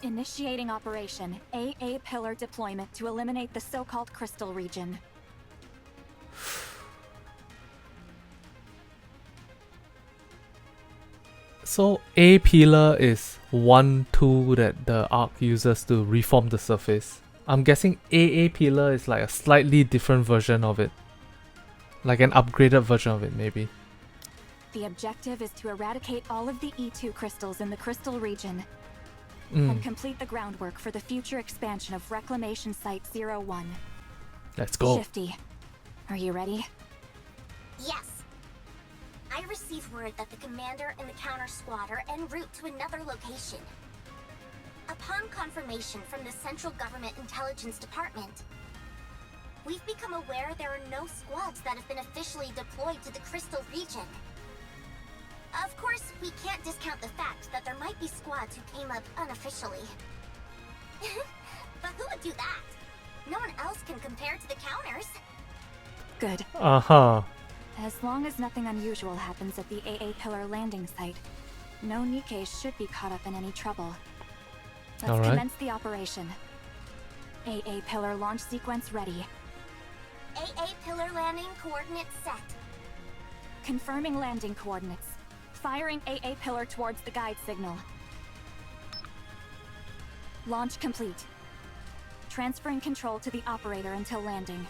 Initiating operation. AA pillar deployment to eliminate the so-called crystal region. So A pillar is one tool that the Ark uses to reform the surface. I'm guessing AA pillar is like a slightly different version of it. Like an upgraded version of it, maybe. The objective is to eradicate all of the E2 crystals in the crystal region and complete the groundwork for the future expansion of Reclamation Site 01. Let's go. Shifty, are you ready? Yes. I received word that the commander and the counter squad are en route to another location. Upon confirmation from the Central Government Intelligence Department, we've become aware there are no squads that have been officially deployed to the Crystal region. Of course, we can't discount the fact that there might be squads who came up unofficially. But who would do that? No one else can compare to the counters. Good. Uh-huh. As long as nothing unusual happens at the AA pillar landing site, no Nikkes should be caught up in any trouble. Let's commence the operation. AA pillar launch sequence ready. AA pillar landing coordinates set. Confirming landing coordinates. Firing AA pillar towards the guide signal. Launch complete. Transferring control to the operator until landing.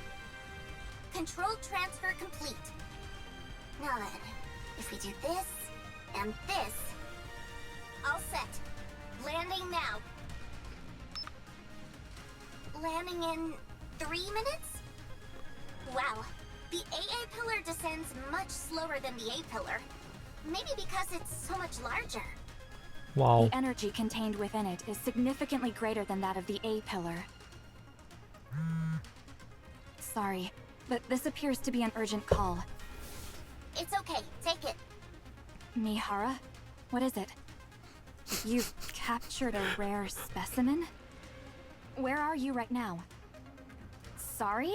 Control transfer complete. Now then, if we do this and this, all set. Landing now. Landing in 3 minutes? Wow, the AA pillar descends much slower than the A pillar. Maybe because it's so much larger. Wow. The energy contained within it is significantly greater than that of the A pillar. Sorry, but this appears to be an urgent call. It's okay, take it. Mihara? What is it? You've captured a rare specimen? Where are you right now? Sorry?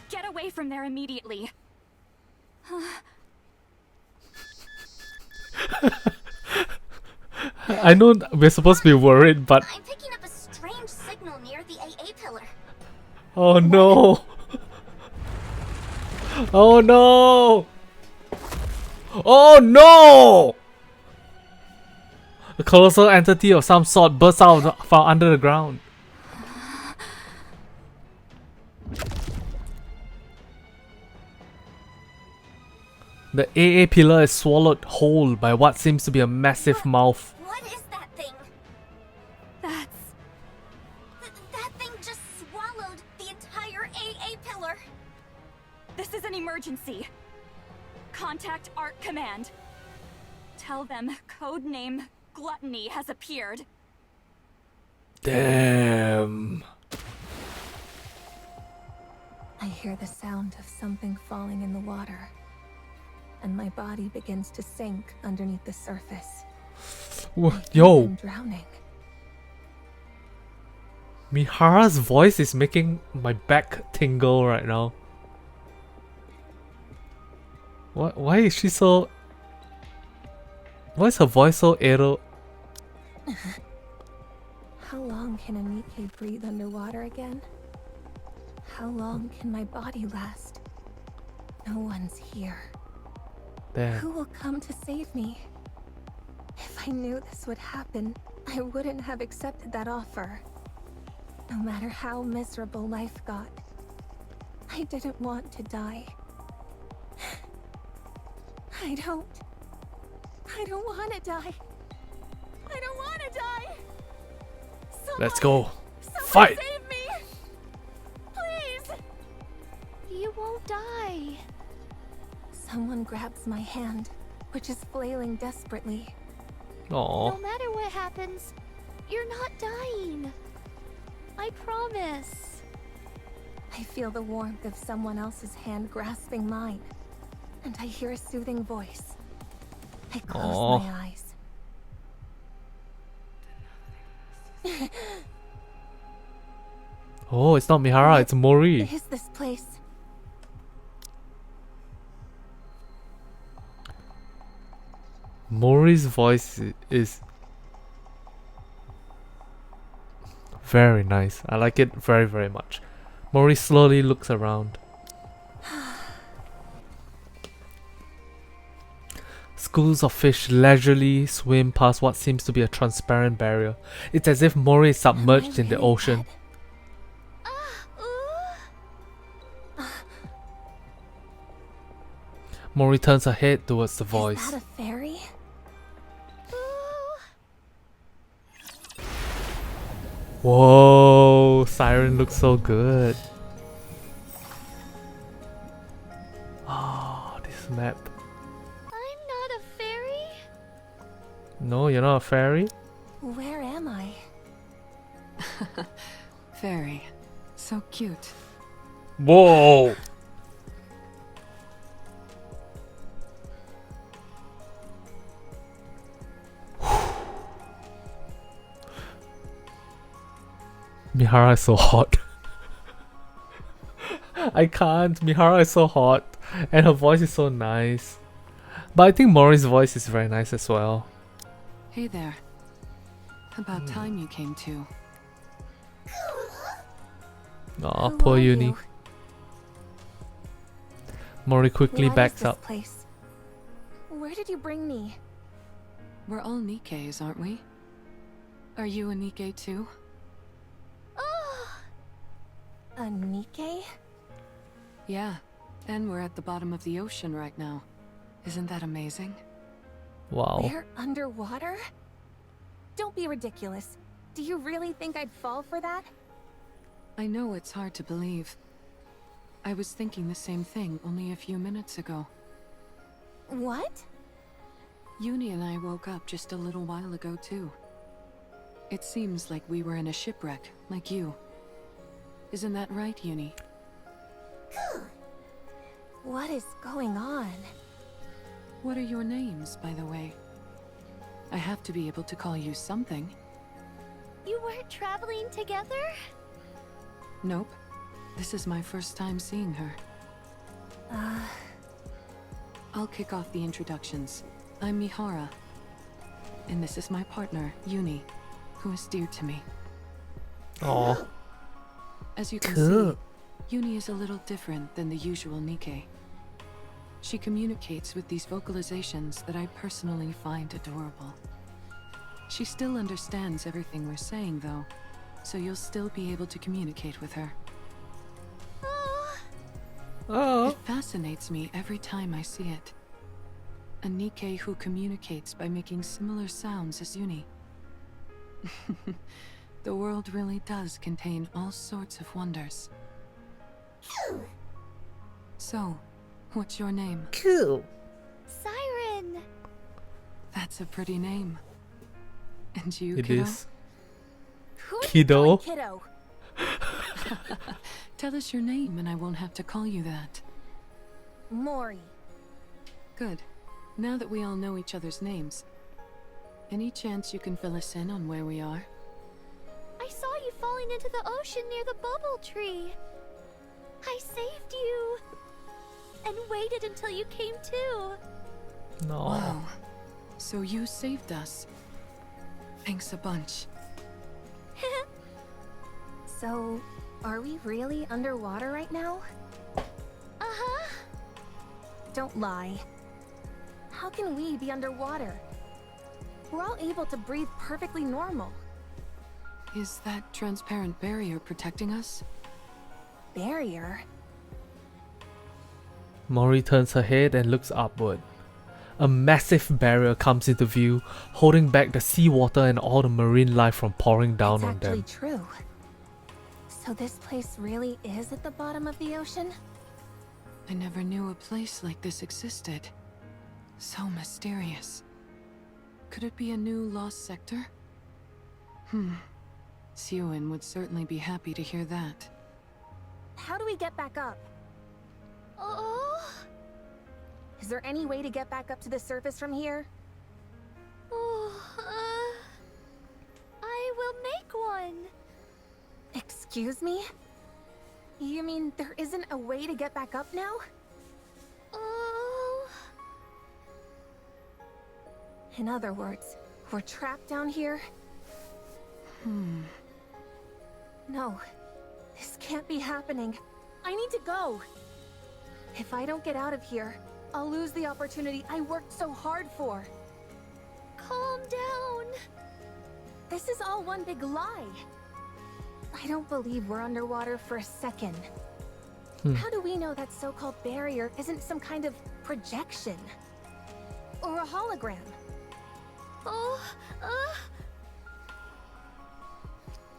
Get away from there immediately. I know we're supposed to be worried, but... I'm picking up a strange signal near the AA pillar. Oh no! Oh no! Oh no! A colossal entity of some sort bursts out from under the ground. The AA pillar is swallowed whole by what seems to be a massive mouth. What is that thing? That's... That thing just swallowed the entire AA pillar. This is an emergency. Contact Ark Command. Tell them codename Gluttony has appeared. Damn. I hear the sound of something falling in the water, and my body begins to sink underneath the surface. Yo, I'm drowning. Mihara's voice is making my back tingle right now. Why is she so... Why is her voice so aero? How long can a Nikke breathe underwater again? How long can my body last? No one's here. Damn. Who will come to save me? If I knew this would happen, I wouldn't have accepted that offer. No matter how miserable life got, I didn't want to die. I don't want to die. I don't want to die. Let's go. Someone Fight. save me. Please. You won't die. Someone grabs my hand, which is flailing desperately. Aww. No matter what happens, you're not dying. I promise. I feel the warmth of someone else's hand grasping mine, and I hear a soothing voice. I close my eyes. Oh, it's not Mihara, it's Mori. What is this place? Mori's voice is Very nice. I like it very, very much. Mori slowly looks around. Schools of fish leisurely swim past what seems to be a transparent barrier. It's as if Mori is submerged in the ocean. Mori turns her head towards the voice. Is that a fairy? Whoa, Siren looks so good. Oh, this map. I'm not a fairy. No, you're not a fairy? Where am I? Fairy. So cute. Whoa! Mihara is so hot. I can't. Mihara is so hot. And her voice is so nice. But I think Mori's voice is very nice as well. Hey there. About time you came to. Aw, Who poor are Uni. you? Mori quickly What backs is this up. place? Where did you bring me? We're all Nikkes, aren't we? Are you a Nikke too? A Nikke? Yeah. And we're at the bottom of the ocean right now. Isn't that amazing? Wow. We're underwater? Don't be ridiculous. Do you really think I'd fall for that? I know it's hard to believe. I was thinking the same thing only a few minutes ago. What? Uni and I woke up just a little while ago too. It seems like we were in a shipwreck, like you. Isn't that right, Uni? What is going on? What are your names, by the way? I have to be able to call you something. You weren't traveling together? Nope. This is my first time seeing her. I'll kick off the introductions. I'm Mihara. And this is my partner, Uni, who is dear to me. Aw. As you can Cool. see, Uni is a little different than the usual Nikke. She communicates with these vocalizations that I personally find adorable. She still understands everything we're saying, though, so you'll still be able to communicate with her. Oh. It fascinates me every time I see it. A Nikke who communicates by making similar sounds as Uni. The world really does contain all sorts of wonders. So, what's your name? Cool. Siren! That's a pretty name. And you, It kiddo? is. Who are you Kiddo? calling kiddo? Tell us your name and I won't have to call you that. Mori. Good. Now that we all know each other's names, any chance you can fill us in on where we are? I saw you falling into the ocean near the bubble tree. I saved you. And waited until you came to. No. Wow. So you saved us. Thanks a bunch. So, are we really underwater right now? Uh-huh. Don't lie. How can we be underwater? We're all able to breathe perfectly normal. Is that transparent barrier protecting us? Barrier? Mori turns her head and looks upward. A massive barrier comes into view, holding back the seawater and all the marine life from pouring down It's on actually them. true. So this place really is at the bottom of the ocean? I never knew a place like this existed. So mysterious. Could it be a new lost sector? Sioen would certainly be happy to hear that. How do we get back up? Oh. Is there any way to get back up to the surface from here? Oh, I will make one. Excuse me? You mean there isn't a way to get back up now? Oh. In other words, we're trapped down here? No, this can't be happening. I need to go. If I don't get out of here, I'll lose the opportunity I worked so hard for. Calm down. This is all one big lie. I don't believe we're underwater for a second. How do we know that so-called barrier isn't some kind of projection? Or a hologram?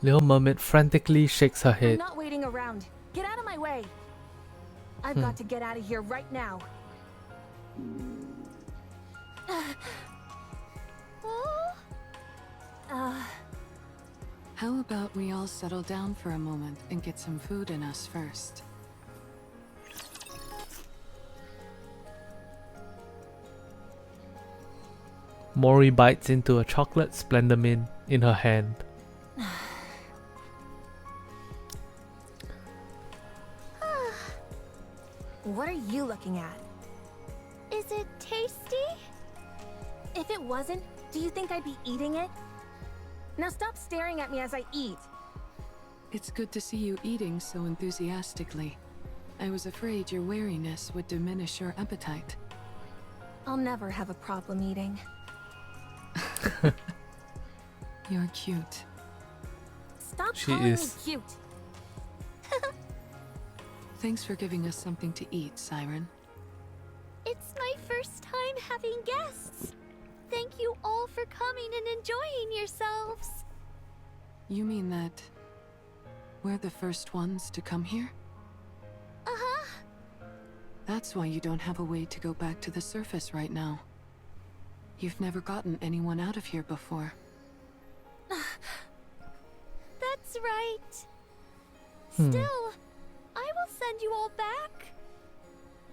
Little Mermaid frantically shakes her I'm head. not waiting around. Get out of my way. I've got to get out of here right now. How about we all settle down for a moment and get some food in us first? Mori bites into a chocolate Splendor Mint in her hand. What are you looking at? Is it tasty? If it wasn't, do you think I'd be eating it? Now stop staring at me as I eat. It's good to see you eating so enthusiastically. I was afraid your wariness would diminish your appetite. I'll never have a problem eating. You're cute. Stop She calling is. me cute. Thanks for giving us something to eat, Siren. It's my first time having guests. Thank you all for coming and enjoying yourselves. You mean that we're the first ones to come here? Uh-huh. That's why you don't have a way to go back to the surface right now. You've never gotten anyone out of here before. That's right. Still, I will send you all back.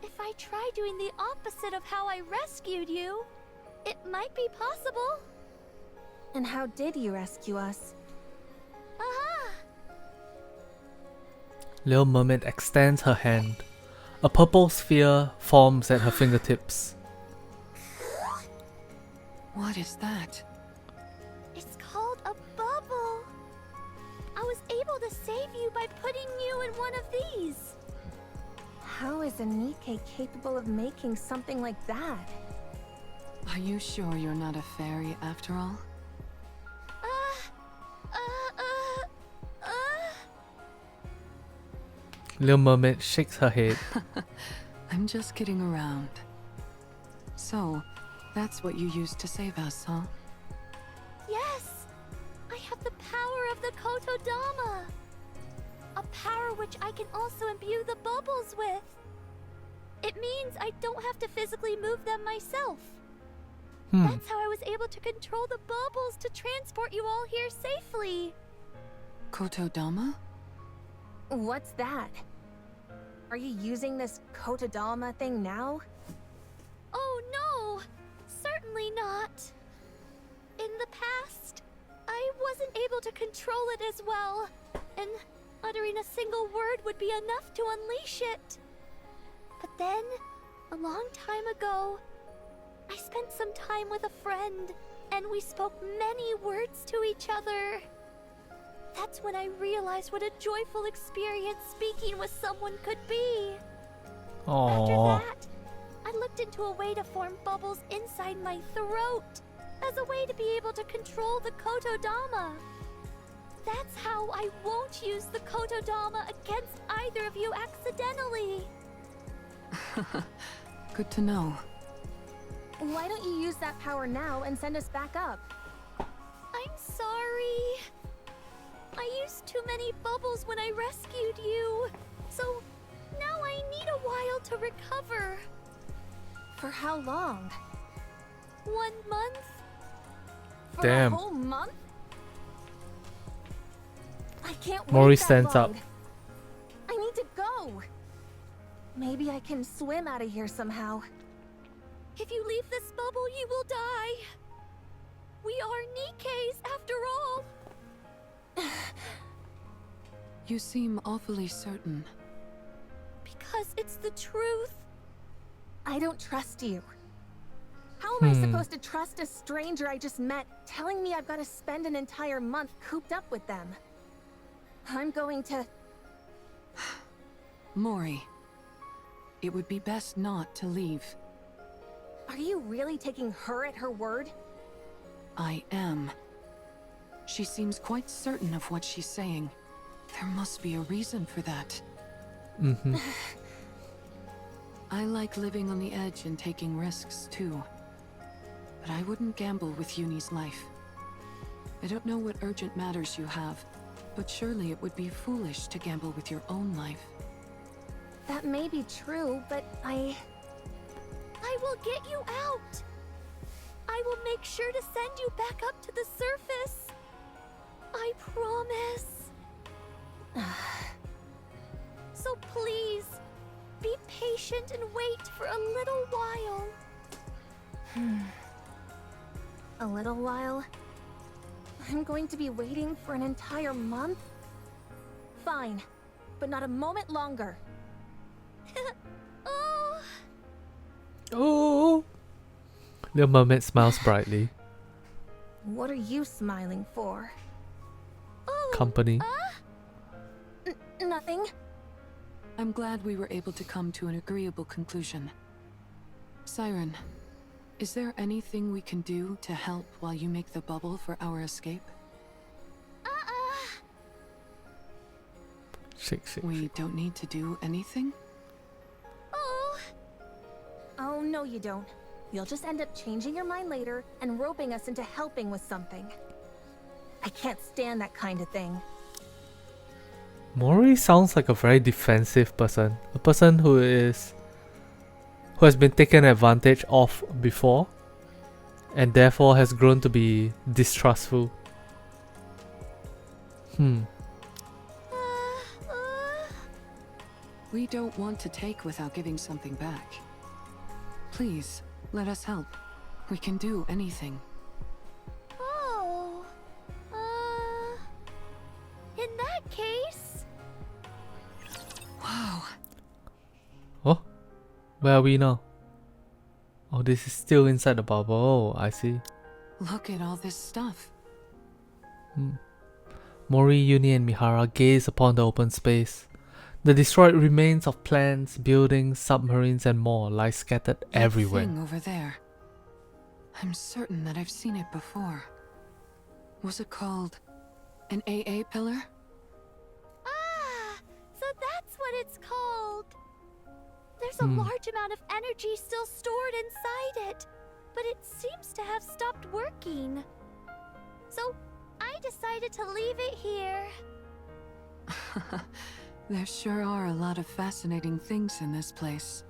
If I try doing the opposite of how I rescued you, it might be possible. And how did you rescue us? Uh-huh. Little Mermaid extends her hand. A purple sphere forms at her fingertips. What is that? It's called a bubble. I was able to save you by putting you in one of these. How is a Nikke capable of making something like that? Are you sure you're not a fairy after all? Little Mermaid shakes her head. I'm just kidding around. So, that's what you used to save us, huh? Yes! I have the power of the Kotodama! A power which I can also imbue the bubbles with. It means I don't have to physically move them myself. That's how I was able to control the bubbles to transport you all here safely. Kotodama? What's that? Are you using this Kotodama thing now? Oh no! Certainly not. In the past, I wasn't able to control it as well, and uttering a single word would be enough to unleash it. But then, a long time ago, I spent some time with a friend, and we spoke many words to each other. That's when I realized what a joyful experience speaking with someone could be. After Aww. that, I looked into a way to form bubbles inside my throat, as a way to be able to control the Kotodama. That's how I won't use the Kotodama against either of you accidentally. Good to know. Why don't you use that power now and send us back up? I'm sorry. I used too many bubbles when I rescued you, so now I need a while to recover. For how long? 1 month? For Damn. a whole month? I can't Mori wait that stands up. long. I need to go. Maybe I can swim out of here somehow. If you leave this bubble, you will die. We are Nikkes, after all. You seem awfully certain. Because it's the truth. I don't trust you. How am I supposed to trust a stranger I just met telling me I've got to spend an entire month cooped up with them? I'm going to... Mori, it would be best not to leave. Are you really taking her at her word? I am. She seems quite certain of what she's saying. There must be a reason for that. Mm-hmm. I like living on the edge and taking risks too. But I wouldn't gamble with Uni's life. I don't know what urgent matters you have, but surely it would be foolish to gamble with your own life. That may be true, but I will get you out. I will make sure to send you back up to the surface. I promise. So please, be patient and wait for a little while. A little while? I'm going to be waiting for an entire month? Fine, but not a moment longer. Oh, Oh! The mermaid smiles brightly. What are you smiling for? oh. Company. Nothing. I'm glad we were able to come to an agreeable conclusion. Siren, is there anything we can do to help while you make the bubble for our escape? Shake, shake. We don't need to do anything? Oh, Oh, no you don't. You'll just end up changing your mind later and roping us into helping with something. I can't stand that kind of thing. Mori sounds like a very defensive person. A person who has been taken advantage of before and therefore has grown to be distrustful. We don't want to take without giving something back. Please, let us help. We can do anything. oh. In that case, Wow. Oh? Where are we now? Oh, this is still inside the bubble. Oh, I see. Look at all this stuff. Mori, Uni, and Mihara gaze upon the open space. The destroyed remains of plants, buildings, submarines, and more lie scattered everywhere. That thing over there. I'm certain that I've seen it before. Was it called an AA pillar? so that's what it's called. There's a large amount of energy still stored inside it, but it seems to have stopped working. So I decided to leave it here. There sure are a lot of fascinating things in this place.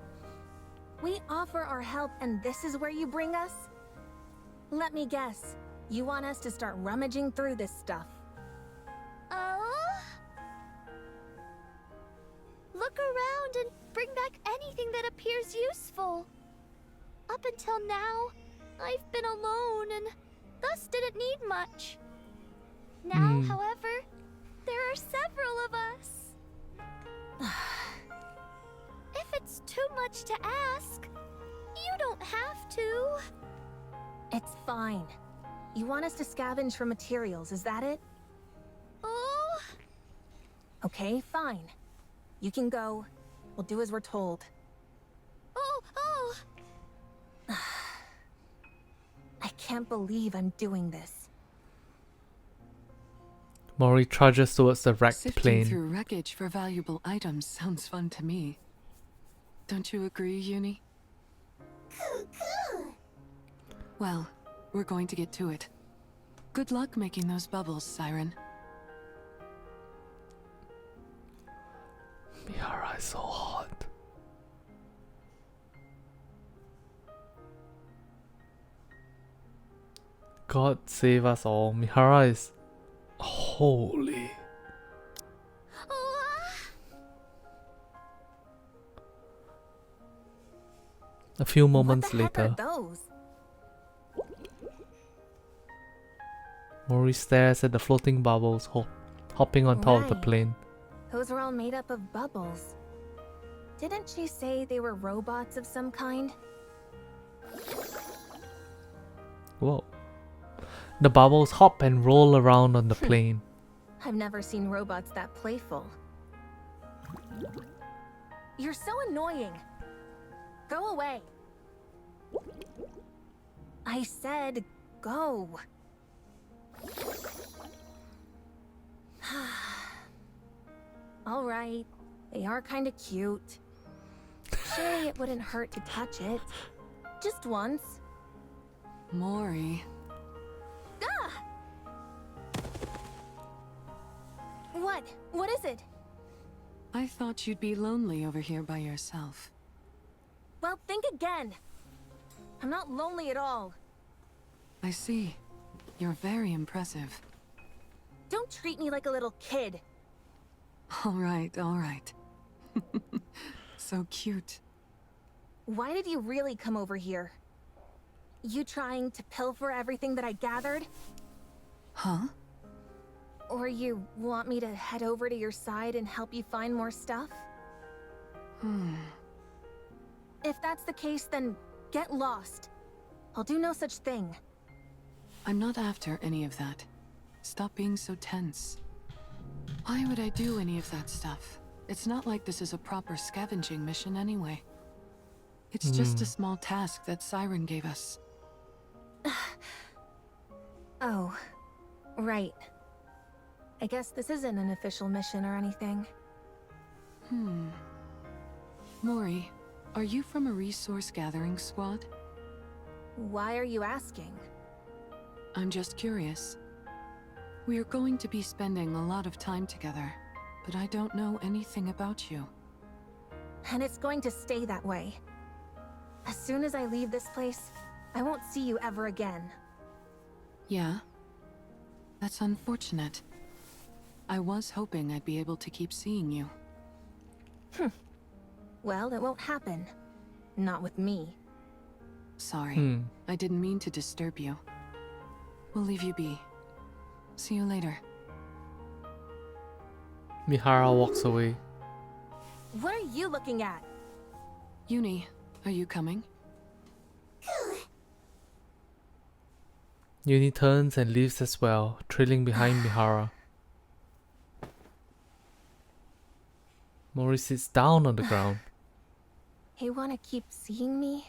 We offer our help and this is where you bring us? Let me guess. You want us to start rummaging through this stuff. Look around and bring back anything that appears useful. Up until now, I've been alone and thus didn't need much. Now, however, there are several of us. If it's too much to ask, you don't have to. It's fine. You want us to scavenge for materials, is that it? Oh, Okay, fine. You can go. We'll do as we're told. oh. I can't believe I'm doing this. Mori trudges towards the wrecked Sifting plane. through wreckage for valuable items sounds fun to me. Don't you agree, Uni? Well, we're going to get to it. Good luck making those bubbles, Siren. Mihara is so hot. God save us all. Mihara is holy. A few moments What the heck later, are those? Mori stares at the floating bubbles hopping on top of the Right. plane. Those were all made up of bubbles. Didn't she say they were robots of some kind? Whoa. The bubbles hop and roll around on the plane. I've never seen robots that playful. You're so annoying. Go away. I said go. All right, they are kind of cute. Surely it wouldn't hurt to touch it. Just once. Mori. Ah! What? What is it? I thought you'd be lonely over here by yourself. Well, think again. I'm not lonely at all. I see. You're very impressive. Don't treat me like a little kid. All right, all right. So cute. Why did you really come over here? You trying to pilfer everything that I gathered? Huh? Or you want me to head over to your side and help you find more stuff? If that's the case, then get lost. I'll do no such thing. I'm not after any of that. Stop being so tense. Why would I do any of that stuff? It's not like this is a proper scavenging mission anyway. It's just a small task that Siren gave us. Oh, right. I guess this isn't an official mission or anything. Mori, are you from a resource gathering squad? Why are you asking? I'm just curious. We are going to be spending a lot of time together, but I don't know anything about you. And it's going to stay that way. As soon as I leave this place, I won't see you ever again. Yeah? That's unfortunate. I was hoping I'd be able to keep seeing you. Well, it won't happen. Not with me. Sorry, I didn't mean to disturb you. We'll leave you be. See you later. Mihara walks away. What are you looking at? Uni, are you coming? Uni turns and leaves as well, trailing behind Mihara. Mori sits down on the ground. You want to keep seeing me?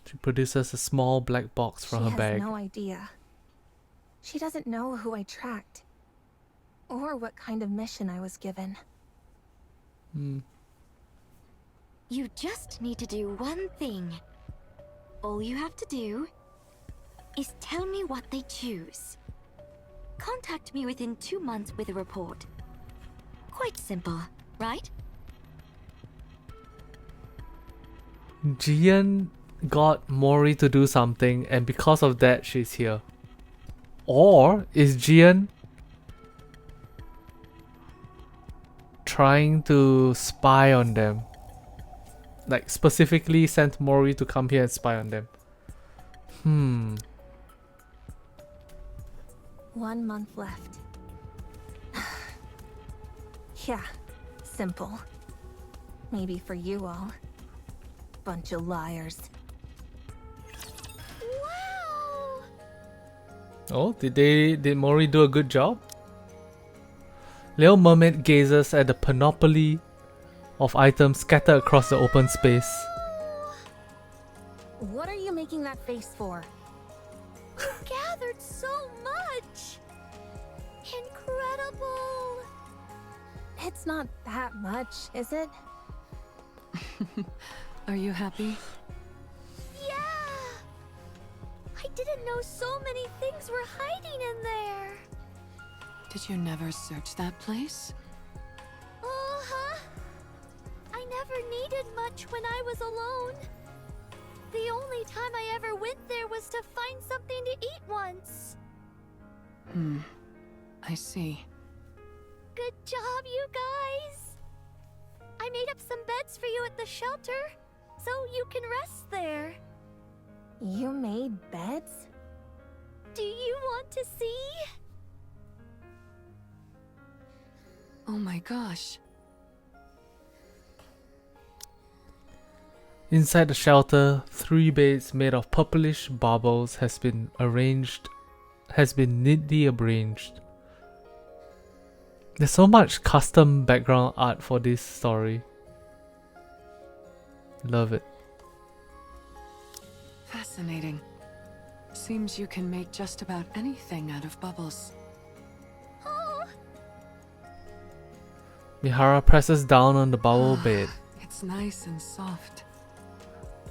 She produces a small black box from her bag. She has no idea. She doesn't know who I tracked. Or what kind of mission I was given. You just need to do one thing. All you have to do is tell me what they choose. Contact me within 2 months with a report. Quite simple, right? Jian got Mori to do something, and because of that, she's here. Or is Jian trying to spy on them? Like, specifically sent Mori to come here and spy on them. 1 month left. Yeah, simple. Maybe for you all. Bunch of liars. Wow! Oh, did Mori do a good job? Little Mermaid gazes at the panoply of items scattered across the open space. What are you making that face for? Gathered so much! Incredible! It's not that much, is it? Are you happy? Yeah! I didn't know so many things were hiding in there. Did you never search that place? Uh-huh. I never needed much when I was alone. The only time I ever went there was to find something to eat once. I see. Good job, you guys! I made up some beds for you at the shelter, so you can rest there. You made beds? Do you want to see? Oh my gosh. Inside the shelter, 3 beds made of purplish bubbles has been neatly arranged. There's so much custom background art for this story. Love it. Fascinating. Seems you can make just about anything out of bubbles. Oh, Mihara presses down on the bubble bed. It's nice and soft.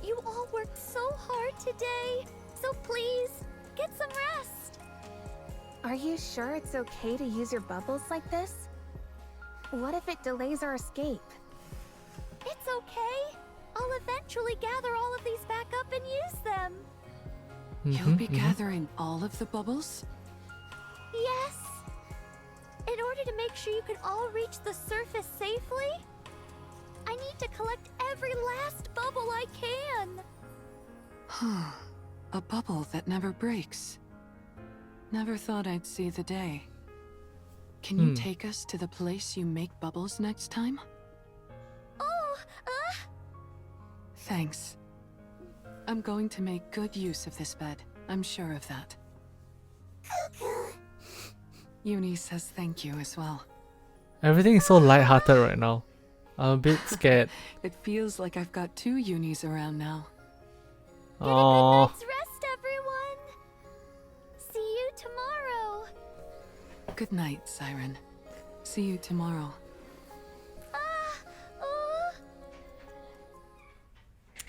you all worked so hard today. So please, get some rest. Are you sure it's okay to use your bubbles like this? What if it delays our escape? It's okay. I'll eventually gather all of these back up and use them. You'll be gathering all of the bubbles? Yes. In order to make sure you can all reach the surface safely, I need to collect every last bubble I can. A bubble that never breaks. Never thought I'd see the day. Can you take us to the place you make bubbles next time? Oh, Thanks. I'm going to make good use of this bed. I'm sure of that. Uni says thank you as well. Everything is so lighthearted right now. I'm a bit scared. It feels like I've got 2 unis around now. get a good Aww. night's rest, everyone. See you tomorrow. Good night, Siren. See you tomorrow.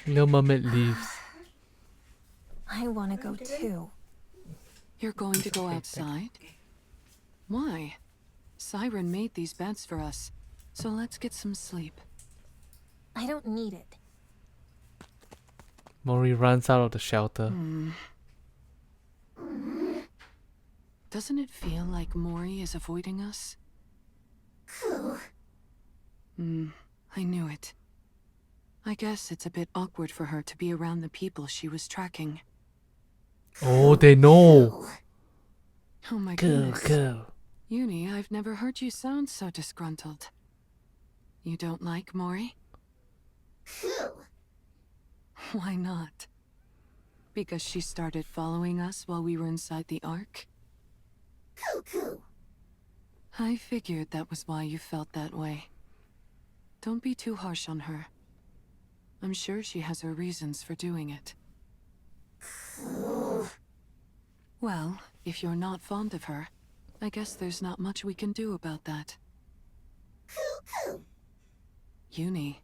Little Mermaid leaves. I want to go too. You're going to go outside? Why? Siren made these beds for us, so let's get some sleep. I don't need it. Mori runs out of the shelter. Doesn't it feel like Mori is avoiding us? I knew it. I guess it's a bit awkward for her to be around the people she was tracking. Oh, they know. Oh my Girl, goodness. girl. Uni, I've never heard you sound so disgruntled. You don't like Mori? Why not? Because she started following us while we were inside the Ark? I figured that was why you felt that way. Don't be too harsh on her. I'm sure she has her reasons for doing it. Well, if you're not fond of her, I guess there's not much we can do about that. Uni,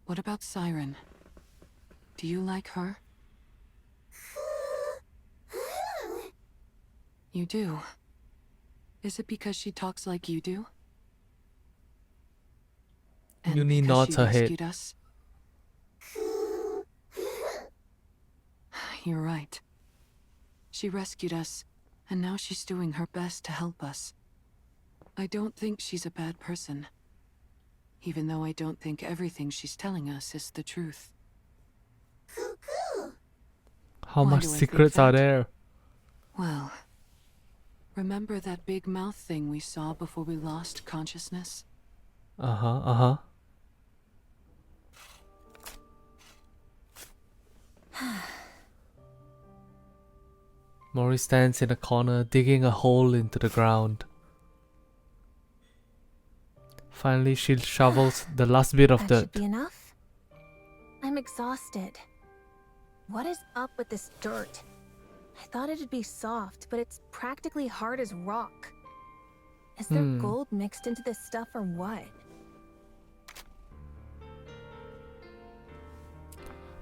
what about Siren? Do you like her? You do? Is it because she talks like you do? And Uni because nods she her head. rescued us? You're right. She rescued us, and now she's doing her best to help us. I don't think she's a bad person. Even though I don't think everything she's telling us is the truth. How Why much do I think secrets are that? there? Well, remember that big mouth thing we saw before we lost consciousness? Uh-huh. Mori stands in a corner, digging a hole into the ground. Finally, she shovels the last bit of That dirt. should be enough. I'm exhausted. What is up with this dirt? I thought it'd be soft, but it's practically hard as rock. Is there gold mixed into this stuff or what?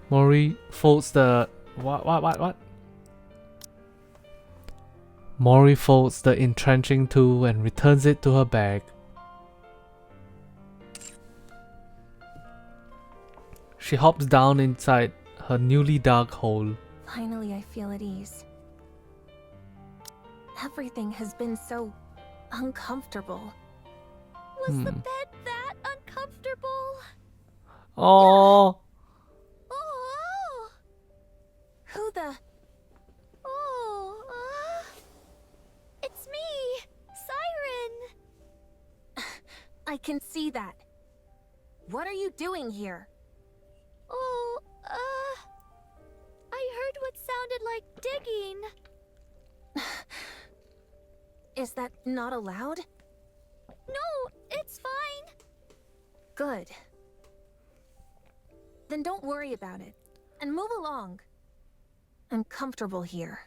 Mori folds the... What? Mori folds the entrenching tool and returns it to her bag. She hops down inside her newly dug hole. Finally, I feel at ease. Everything has been so uncomfortable. Was the bed that uncomfortable? Oh, Oh, Who the... it's me, Siren. I can see that. What are you doing here? Oh, begging. Is that not allowed? No, it's fine. Good. Then don't worry about it. And move along. I'm comfortable here.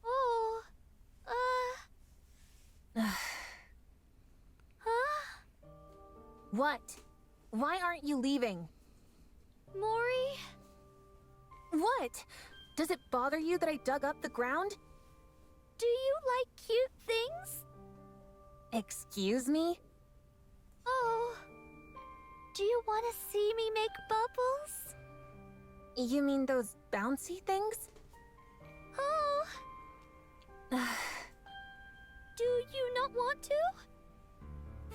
Oh, huh? What? Why aren't you leaving? Mori? What? Does it bother you that I dug up the ground? Do you like cute things? Excuse me? Oh. Do you want to see me make bubbles? You mean those bouncy things? Oh. Do you not want to?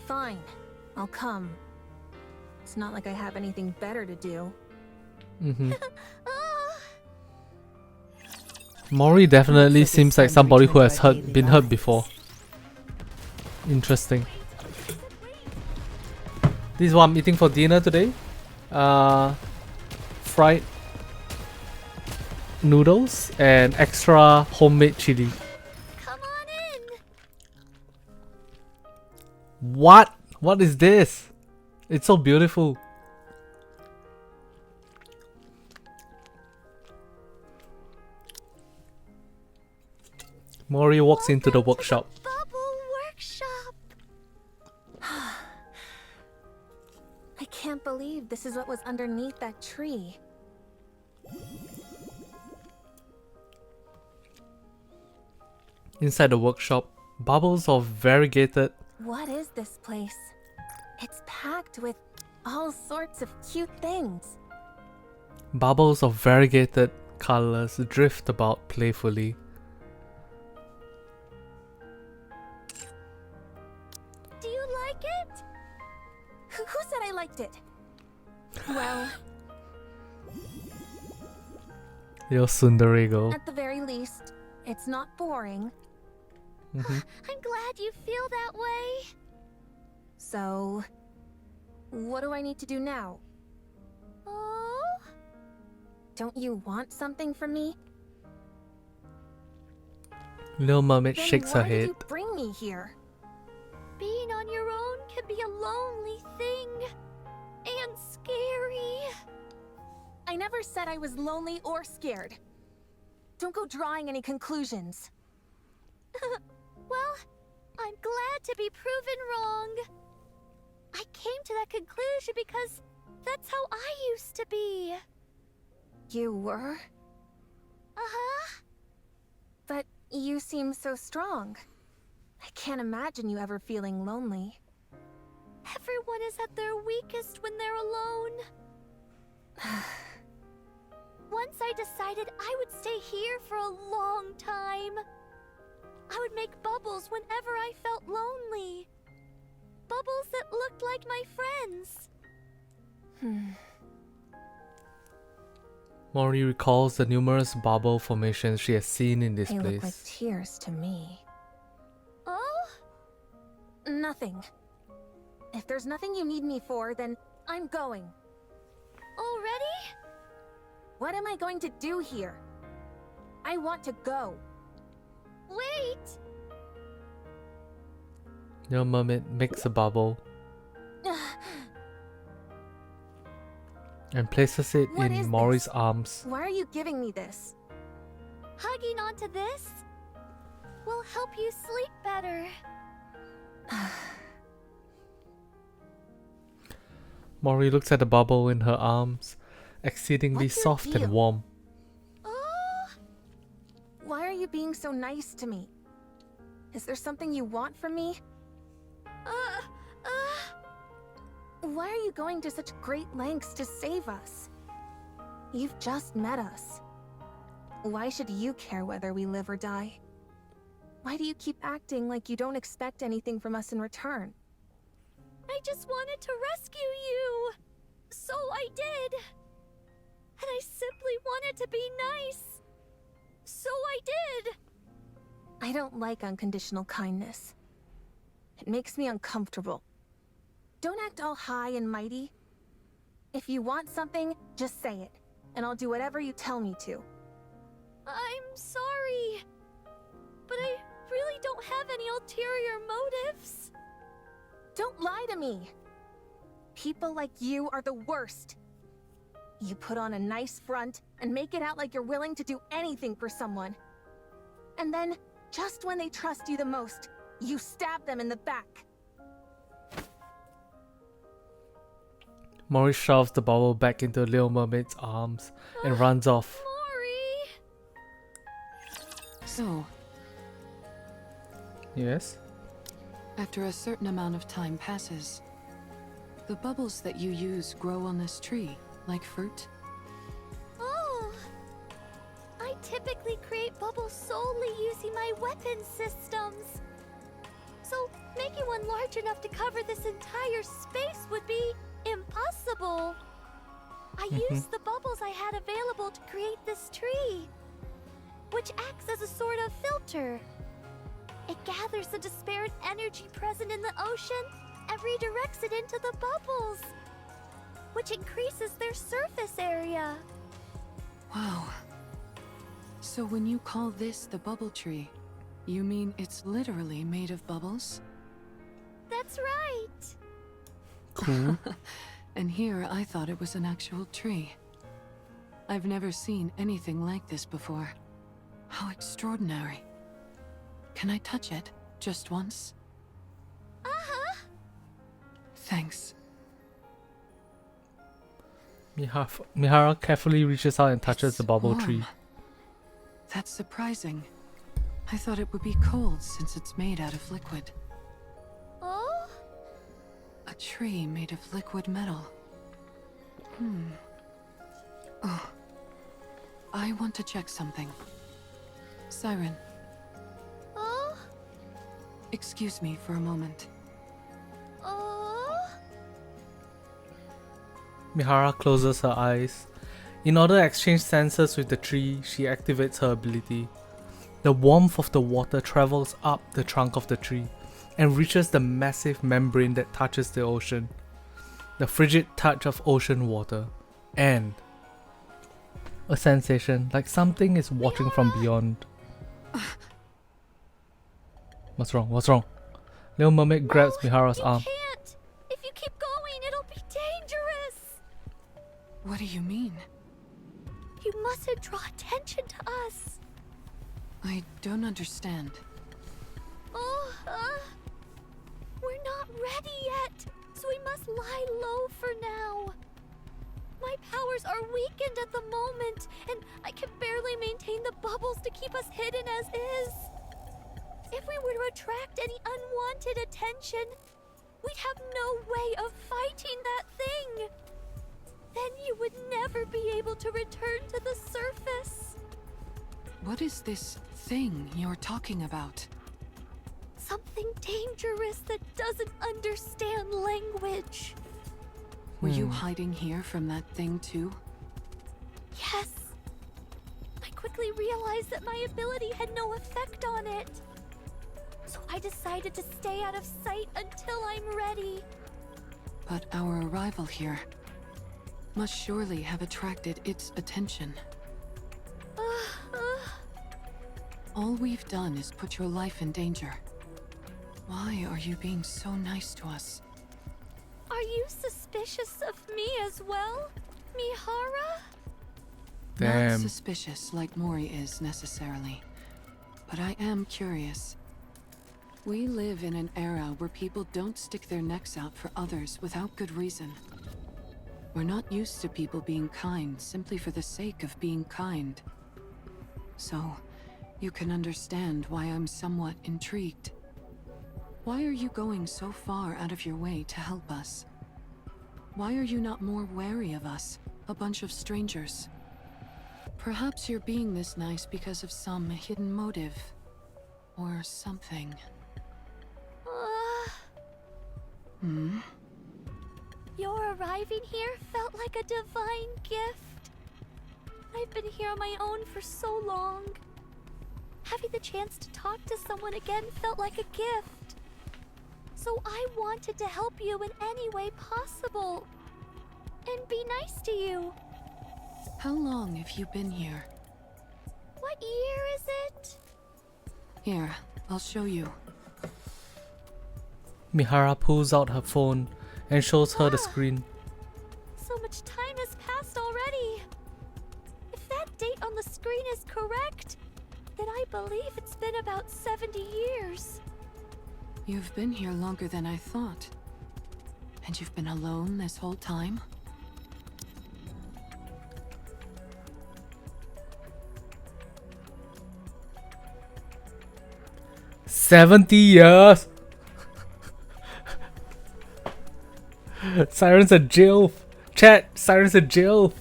Fine. I'll come. It's not like I have anything better to do. Mori definitely seems like somebody who has been hurt before. Interesting. This is what I'm eating for dinner today. Fried noodles and extra homemade chili. Come on in. What? What is this? It's so beautiful. Mori walks into the workshop. Bubble workshop. I can't believe this is what was underneath that tree. Inside the workshop, bubbles of variegated. What is this place? It's packed with all sorts of cute things. Bubbles of variegated colors drift about playfully. Do you like it? Who said I liked it? Well, Yo, tsundere girl. at the very least, it's not boring. I'm glad you feel that way. So, what do I need to do now? Oh? Don't you want something from me? Little Mermaid Then shakes her why did head. you bring me here? Being on your own can be a lonely thing. And scary. I never said I was lonely or scared. Don't go drawing any conclusions. Well, I'm glad to be proven wrong. I came to that conclusion because that's how I used to be. You were? Uh-huh. But you seem so strong. I can't imagine you ever feeling lonely. Everyone is at their weakest when they're alone. Once I decided I would stay here for a long time. I would make bubbles whenever I felt lonely. Bubbles that looked like my friends. Mori recalls the numerous bubble formations she has seen in this They look like place. tears to me. Oh? Nothing. If there's nothing you need me for, then I'm going. Already? What am I going to do here? I want to go. Wait! Little Mermaid makes a bubble and places it What is in Mori's this? arms. Why are you giving me this? Hugging onto this will help you sleep better. Mori looks at the bubble in her arms, exceedingly What's your soft deal? and warm. Oh, Why are you being so nice to me? Is there something you want from me? Why are you going to such great lengths to save us? You've just met us. Why should you care whether we live or die? Why do you keep acting like you don't expect anything from us in return? I just wanted to rescue you. So I did. And I simply wanted to be nice. So I did. I don't like unconditional kindness. It makes me uncomfortable. Don't act all high and mighty. If you want something, just say it, and I'll do whatever you tell me to. I'm sorry. But I really don't have any ulterior motives. Don't lie to me! People like you are the worst. You put on a nice front and make it out like you're willing to do anything for someone. And then, just when they trust you the most, you stab them in the back. Mori shoves the bubble back into Little Mermaid's arms and runs off. Mori! So, Yes? after a certain amount of time passes, the bubbles that you use grow on this tree, like fruit? Oh! I typically create bubbles solely using my weapon systems. So, making one large enough to cover this entire space would be impossible. I used the bubbles I had available to create this tree, which acts as a sort of filter. It gathers the disparate energy present in the ocean and redirects it into the bubbles, which increases their surface area. Wow. So when you call this the bubble tree, you mean it's literally made of bubbles? That's right. Cool. And here I thought it was an actual tree. I've never seen anything like this before. How extraordinary. Can I touch it? Just once? Uh-huh. Thanks. Mihara carefully reaches out and touches It's the bubble warm. tree. That's surprising. I thought it would be cold since it's made out of liquid. Oh? A tree made of liquid metal. Oh. I want to check something. Siren, Oh? excuse me for a moment. Oh? Mihara closes her eyes. In order to exchange senses with the tree, she activates her ability. The warmth of the water travels up the trunk of the tree and reaches the massive membrane that touches the ocean. The frigid touch of ocean water. And a sensation like something is watching from beyond. What's wrong? What's wrong? Little Mermaid grabs Mihara's You arm. can't! If you keep going, it'll be dangerous! What do you mean? You mustn't draw attention to us. I don't understand. Oh, we're not ready yet, so we must lie low for now. My powers are weakened at the moment, and I can barely maintain the bubbles to keep us hidden as is. If we were to attract any unwanted attention, we'd have no way of fighting that thing. Then you would never be able to return to the surface. What is this thing you're talking about? Something dangerous that doesn't understand language. Were you hiding here from that thing too? Yes. I quickly realized that my ability had no effect on it. So I decided to stay out of sight until I'm ready. But our arrival here must surely have attracted its attention. All we've done is put your life in danger. Why are you being so nice to us? Are you suspicious of me as well, Mihara? Not Damn. suspicious like Mori is necessarily, but I am curious. We live in an era where people don't stick their necks out for others without good reason. We're not used to people being kind simply for the sake of being kind. So, you can understand why I'm somewhat intrigued. Why are you going so far out of your way to help us? Why are you not more wary of us, a bunch of strangers? Perhaps you're being this nice because of some hidden motive. Or something. Your arriving here felt like a divine gift. I've been here on my own for so long. Having the chance to talk to someone again felt like a gift. So I wanted to help you in any way possible. And be nice to you. How long have you been here? What year is it? Here, I'll show you. Mihara pulls out her phone and shows her the screen. So much time has passed already. If that date on the screen is correct, then I believe it's been about 70 years. You've been here longer than I thought. And you've been alone this whole time? $70. Siren's a jilf. Chat, Siren's a jilf.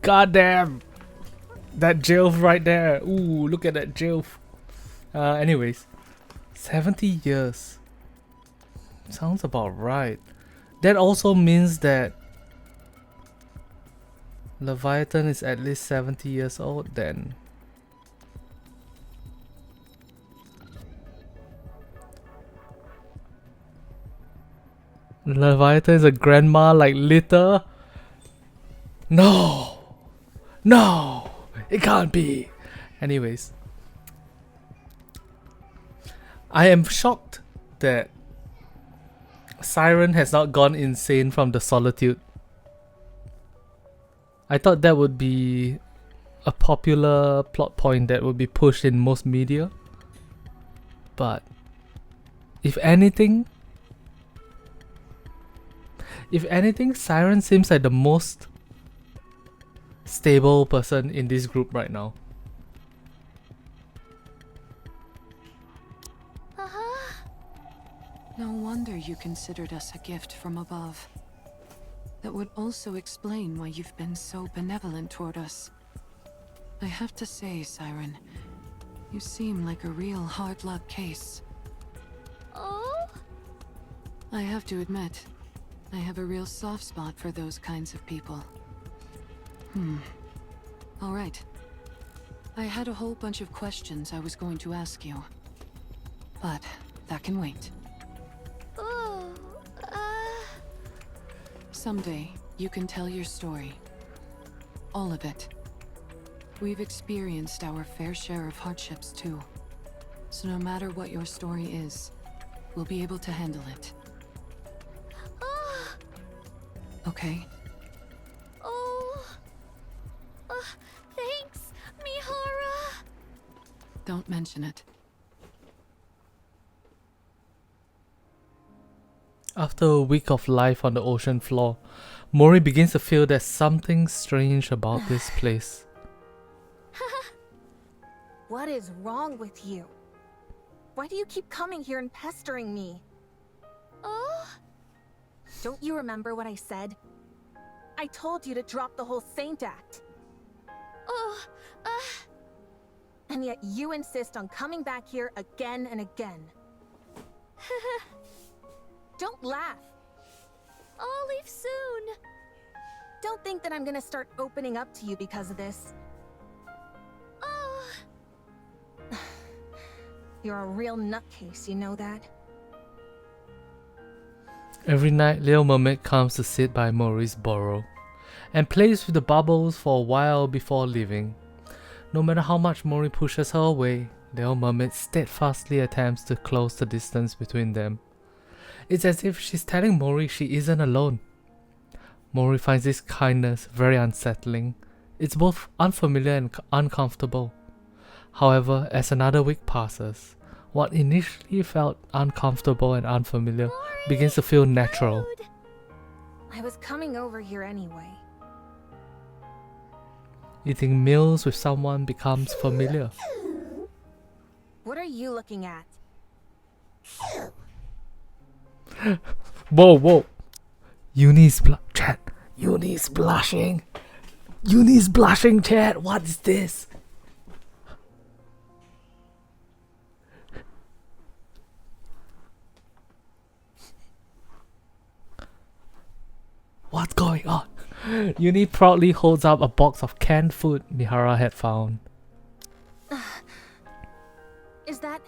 Goddamn. That jilf right there. Ooh, look at that jilf. Anyways. 70 years. Sounds about right. That also means that Leviathan is at least 70 years old then. Leviathan is a grandma like Litter? No! No! It can't be! Anyways. I am shocked that Siren has not gone insane from the solitude. I thought that would be a popular plot point that would be pushed in most media. But if anything, Siren seems like the most stable person in this group right now. No wonder you considered us a gift from above. That would also explain why you've been so benevolent toward us. I have to say, Siren, you seem like a real hard luck case. Oh? I have to admit, I have a real soft spot for those kinds of people. Alright. I had a whole bunch of questions I was going to ask you. But that can wait. Oh, Someday, you can tell your story. All of it. We've experienced our fair share of hardships too. So no matter what your story is, we'll be able to handle it. Okay? Thanks, Mihara. Don't mention it. After a week of life on the ocean floor, Mori begins to feel there's something strange about this place. What is wrong with you? Why do you keep coming here and pestering me? Oh? Don't you remember what I said? I told you to drop the whole saint act. Oh, And yet you insist on coming back here again and again. Don't laugh. I'll leave soon. Don't think that I'm gonna start opening up to you because of this. Oh. You're a real nutcase, you know that? Every night, Little Mermaid comes to sit by Mori's burrow and plays with the bubbles for a while before leaving. No matter how much Mori pushes her away, Little Mermaid steadfastly attempts to close the distance between them. It's as if she's telling Mori she isn't alone. Mori finds this kindness very unsettling. It's both unfamiliar and uncomfortable. However, as another week passes, what initially felt uncomfortable and unfamiliar begins to feel natural. I was coming over here anyway. Eating meals with someone becomes familiar. What are you looking at? Whoa, whoa. Uni's chat. Uni's blushing. Uni's blushing, chat. What is this? What's going on? Uni proudly holds up a box of canned food Mihara had found. Is that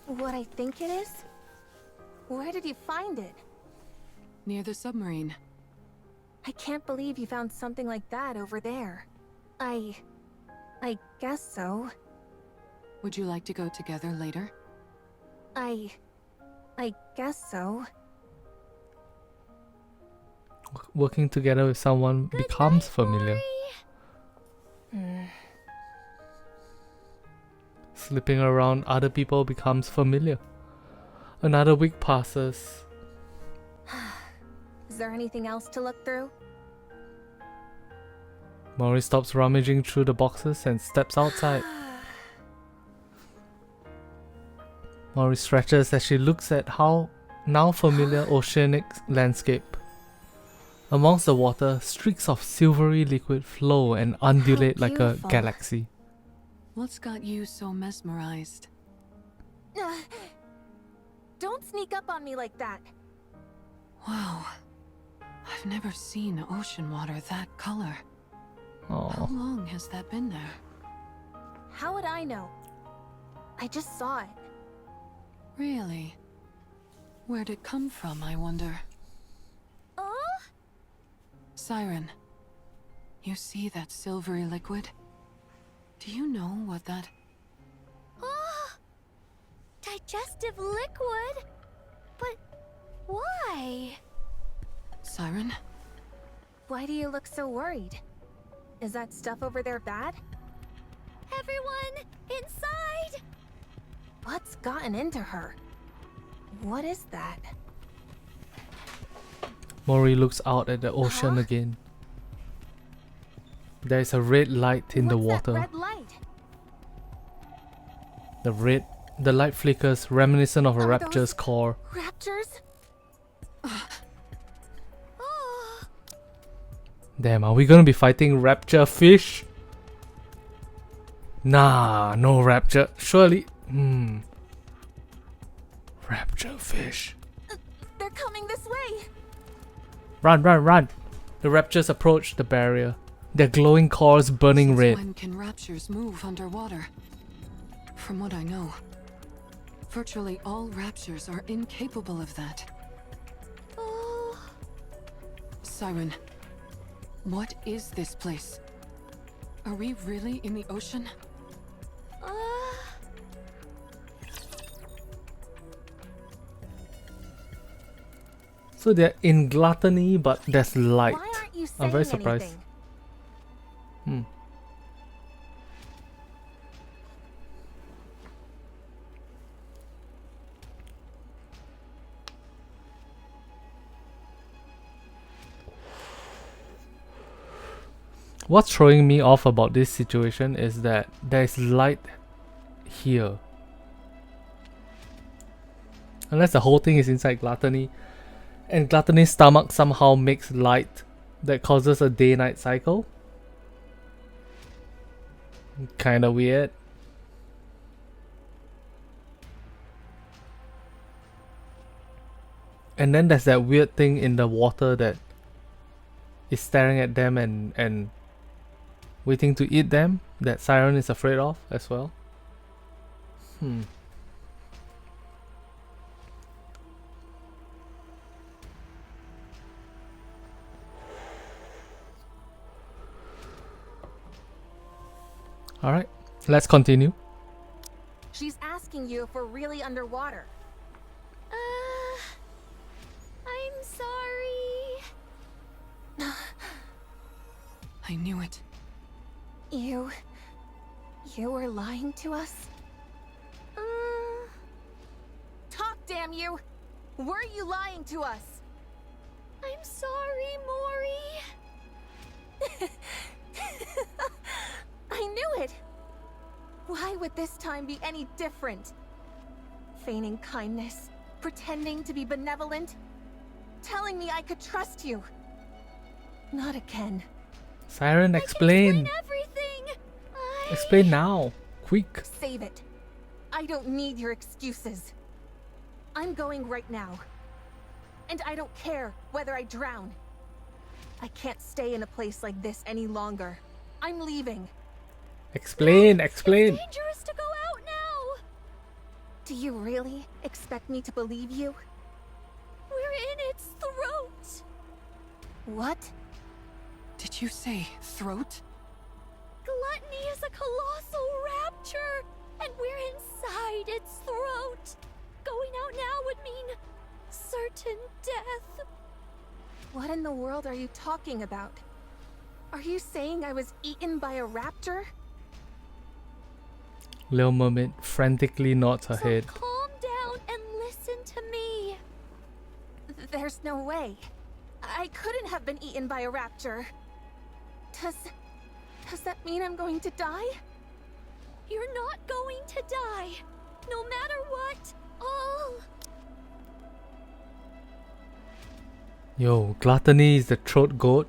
what I think it is? Where did you find it? Near the submarine. I can't believe you found something like that over there. I I guess so. Would you like to go together later? I guess so. Working together with someone Good becomes night, familiar. Mori. Slipping around other people becomes familiar. Another week passes. Is there anything else to look through? Mori stops rummaging through the boxes and steps outside. Mori stretches as she looks at how now familiar oceanic landscape. Amongst the water, streaks of silvery liquid flow and undulate like a beautiful. galaxy. What's got you so mesmerized? Don't sneak up on me like that. Wow. I've never seen ocean water that color. How Oh, long has that been there? How would I know? I just saw it. Really? Where'd it come from, I wonder? Oh? Siren, you see that silvery liquid? Do you know what that... Oh! Digestive liquid? But why? Siren? Why do you look so worried? Is that stuff over there bad? Everyone, inside! What's gotten into her? What is that? Mori looks out at the ocean Huh? again. There is a red light in the What's water. that red light? The light flickers, reminiscent of a Are Rapture's those- core. Raptures? Oh, Damn, are we gonna be fighting Rapture fish? Nah, no Rapture. Surely. Rapture fish. They're coming this way! Run, run, run! The Raptures approach the barrier, their glowing cores burning Since red. when can raptures move underwater? From what I know, virtually all raptures are incapable of that. oh. Siren, what is this place? Are we really in the ocean? So they're in gluttony, but there's light. Why aren't you saying I'm very surprised. anything? What's throwing me off about this situation is that there's light here. Unless the whole thing is inside gluttony, and gluttony's stomach somehow makes light that causes a day-night cycle. Kinda weird. And then there's that weird thing in the water that is staring at them and waiting to eat them, that Siren is afraid of as well. Alright, let's continue. She's asking you if we're really underwater. I'm sorry. I knew it. You were lying to us? Talk, damn you! Were you lying to us? I'm sorry, Mori. I knew it! Why would this time be any different? Feigning kindness, pretending to be benevolent, telling me I could trust you. Not again. Siren, explain! Everything. Explain now! Quick! Save it. I don't need your excuses. I'm going right now. And I don't care whether I drown. I can't stay in a place like this any longer. I'm leaving. Explain! Explain! It's dangerous to go out now. Do you really expect me to believe you? We're in its throat. What? Did you say throat? Gluttony is a colossal rapture, and we're inside its throat. Going out now would mean certain death. What in the world are you talking about? Are you saying I was eaten by a raptor? Little Mermaid frantically nods her So head. calm down and listen to me. There's no way. I couldn't have been eaten by a raptor. Does that mean I'm going to die? You're not going to die. No matter what, Yo, Gluttony is the throat goat.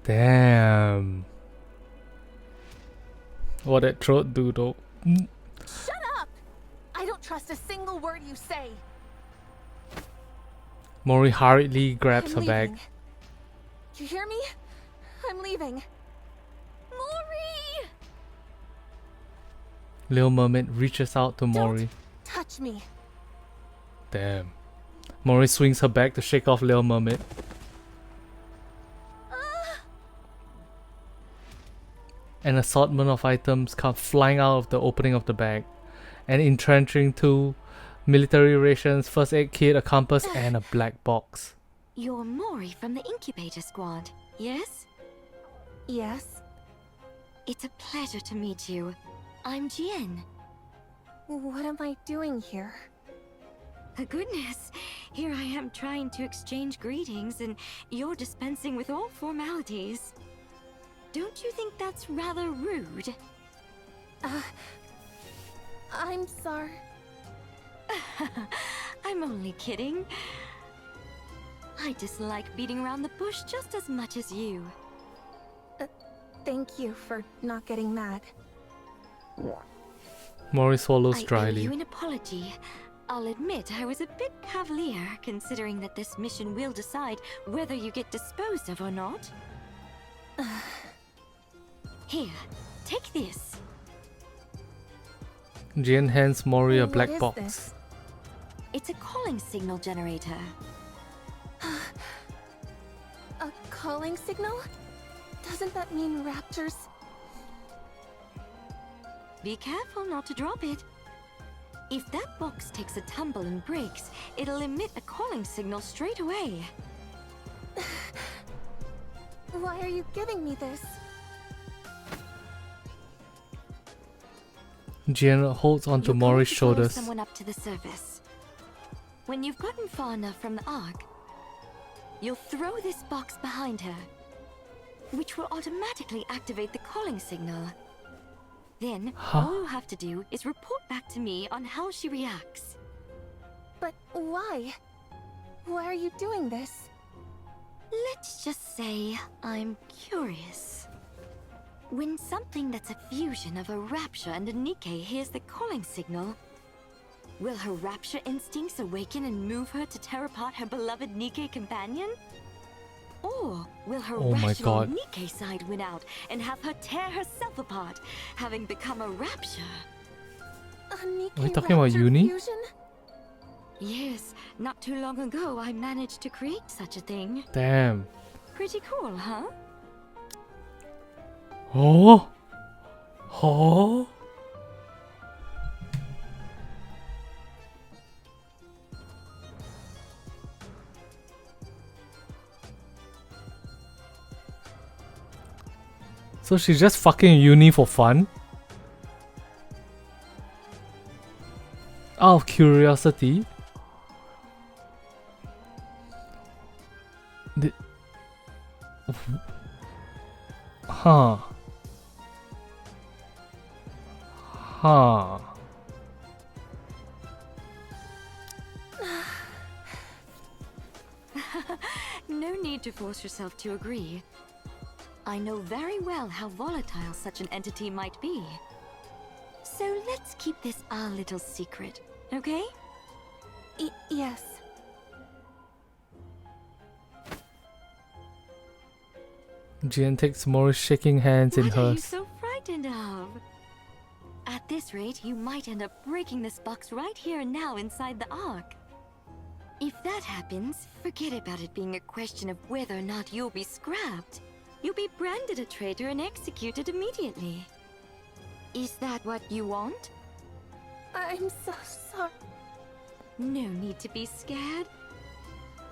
Damn. What that throat do though? Shut up! I don't trust a single word you say. Mori hurriedly grabs I'm her bag. leaving. You hear me? I'm leaving. Mori! Little Mermaid reaches out to Mori. Don't touch me. Damn. Mori swings her back to shake off Little Mermaid. An assortment of items come flying out of the opening of the bag, and entrenching two military rations, first aid kit, a compass, and a black box. You're Mori from the incubator squad, yes? Yes? It's a pleasure to meet you. I'm Jien. What am I doing here? Goodness, here I am trying to exchange greetings and you're dispensing with all formalities. Don't you think that's rather rude? I'm sorry. I'm only kidding. I dislike beating around the bush just as much as you. Thank you for not getting mad. Mori swallows I owe dryly. you an apology. I'll admit I was a bit cavalier, considering that this mission will decide whether you get disposed of or not. Here, take this. Jien hands Mori a What black is box. this? It's a calling signal generator. A calling signal? Doesn't that mean raptors? Be careful not to drop it. If that box takes a tumble and breaks, it'll emit a calling signal straight away. Why are you giving me this? Jien holds onto You're Mori's going to follow shoulders. someone up to the surface. When you've gotten far enough from the Ark, you'll throw this box behind her, which will automatically activate the calling signal. Then, all you have to do is report back to me on how she reacts. But why? Why are you doing this? Let's just say I'm curious. When something that's a fusion of a Rapture and a Nikke hears the calling signal, will her Rapture instincts awaken and move her to tear apart her beloved Nikke companion? Or will her Oh my rational God. Nikke side win out and have her tear herself apart, having become a Rapture? A Nikke Are we talking about raptor uni? fusion? Yes, not too long ago I managed to create such a thing. Damn. Pretty cool, huh? Oh? Oh? So she's just fucking uni for fun? Out of curiosity? Huh. Huh. No need to force yourself to agree. I know very well how volatile such an entity might be. So let's keep this our little secret, okay? Yes. Jien takes Mori's shaking hands in What are you hers. so frightened of? At this rate, you might end up breaking this box right here and now inside the Ark. If that happens, forget about it being a question of whether or not you'll be scrapped. You'll be branded a traitor and executed immediately. Is that what you want? I'm so sorry. No need to be scared.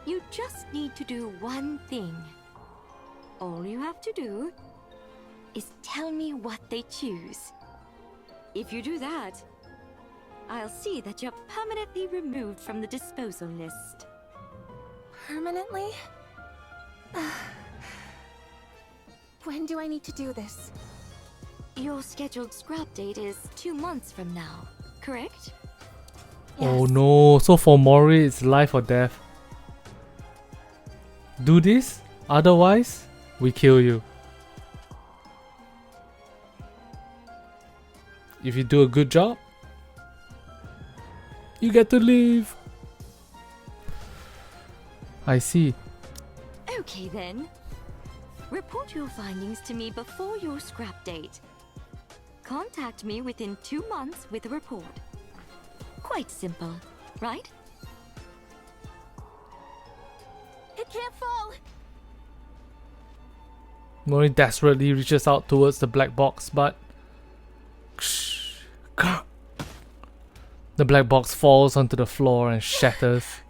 You just need to do one thing. All you have to do is tell me what they choose. If you do that, I'll see that you're permanently removed from the disposal list. Permanently? When do I need to do this? Your scheduled scrap date is 2 months from now, correct? Oh no, so for Mori it's life or death. Do this, otherwise we kill you. If you do a good job, you get to leave. I see. Okay then. Report your findings to me before your scrap date. Contact me within 2 months with a report. Quite simple, right? It can't fall! Mori desperately reaches out towards the black box, but the black box falls onto the floor and shatters.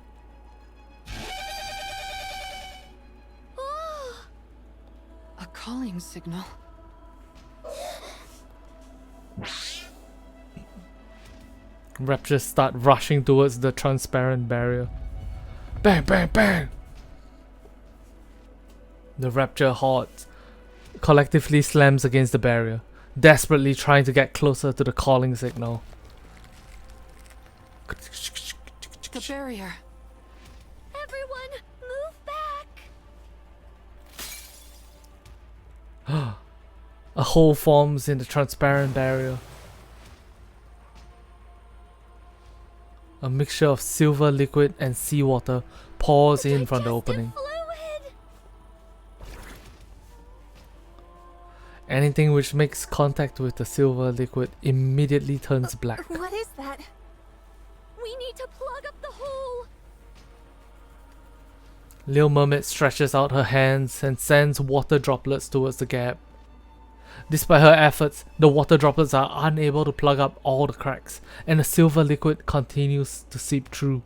A calling signal. Raptures start rushing towards the transparent barrier. Bang, bang, bang! The Rapture horde collectively slams against the barrier, desperately trying to get closer to the calling signal. The barrier. Everyone, move back! A hole forms in the transparent barrier. A mixture of silver liquid and seawater pours in from the opening. Fluid! Anything which makes contact with the silver liquid immediately turns black. What is that? We need to plug up the hole! Lil Mermaid stretches out her hands and sends water droplets towards the gap. Despite her efforts, the water droplets are unable to plug up all the cracks, and the silver liquid continues to seep through.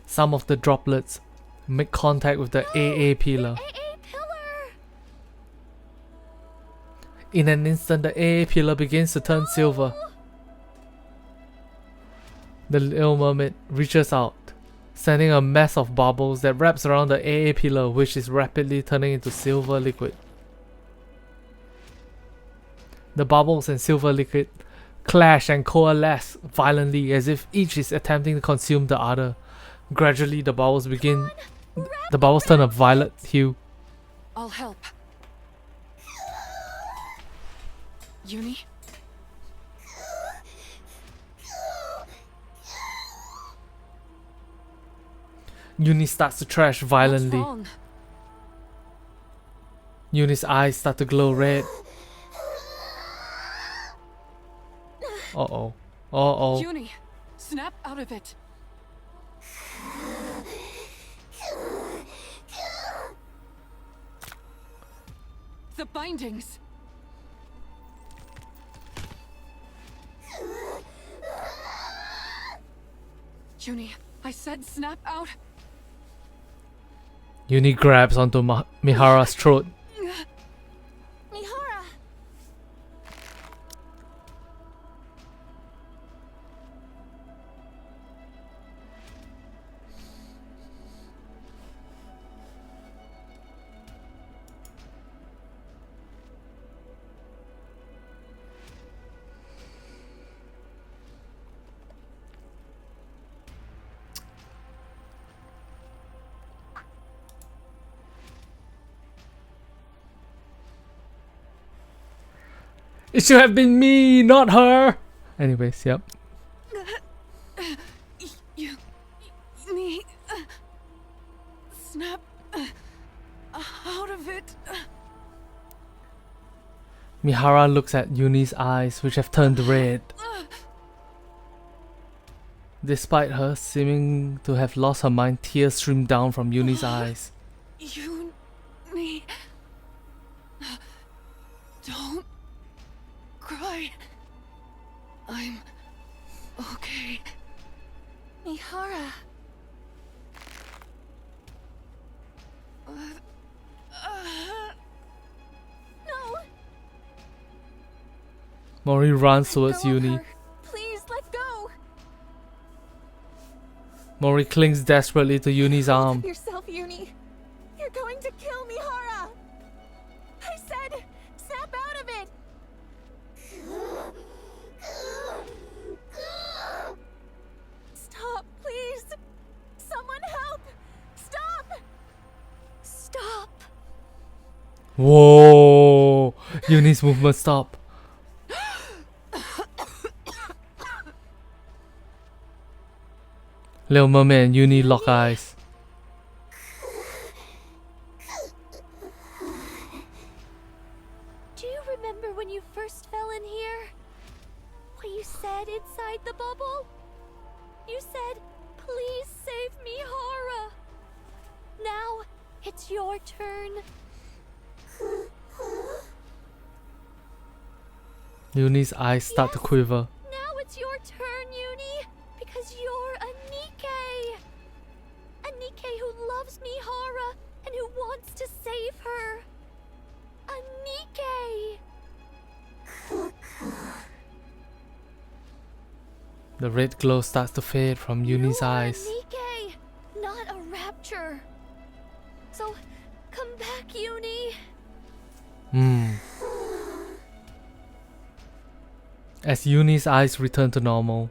Some of the droplets make contact with the AA pillar. AA pillar! In an instant, the AA pillar begins to turn silver. The Little Mermaid reaches out, sending a mass of bubbles that wraps around the AA pillar, which is rapidly turning into silver liquid. The bubbles and silver liquid clash and coalesce violently as if each is attempting to consume the other. Gradually, the bubbles turn a violet hue. I'll help. Uni? Uni starts to trash violently. What's wrong? Uni's eyes start to glow red. Uh-oh. Uh-oh. Uni, snap out of it. The bindings. Uni, I said snap out. Uni grabs onto Mihara's throat. Mihara! It should have been me, not her! Anyways, yep. Me. Snap out of it. Mihara looks at Uni's eyes, which have turned red. Despite her seeming to have lost her mind, tears streamed down from Uni's eyes. Uni... Don't cry. I'm okay. Mihara. No. Mori runs towards Let go of Uni. her. Please let go. Mori clings desperately to Uni's arm. Help yourself, Uni. You're going to kill Mihara. I said, snap out of it. Stop, please. Someone help. Stop. Stop! Whoa! Uni's movement stopped. Little Mermaid and Uni lock eyes. Do you remember when you first fell in here? What you said inside the bubble? You said, please save me, Hara. Now, it's your turn. Uni's eyes start to quiver. Now it's your turn, Uni, because you're a Nikke. A Nikke who loves Mihara and who wants to save her. A Nikke. The red glow starts to fade from Uni's You are eyes. a Nikke, not a rapture. So, come back, Uni. As Uni's eyes return to normal,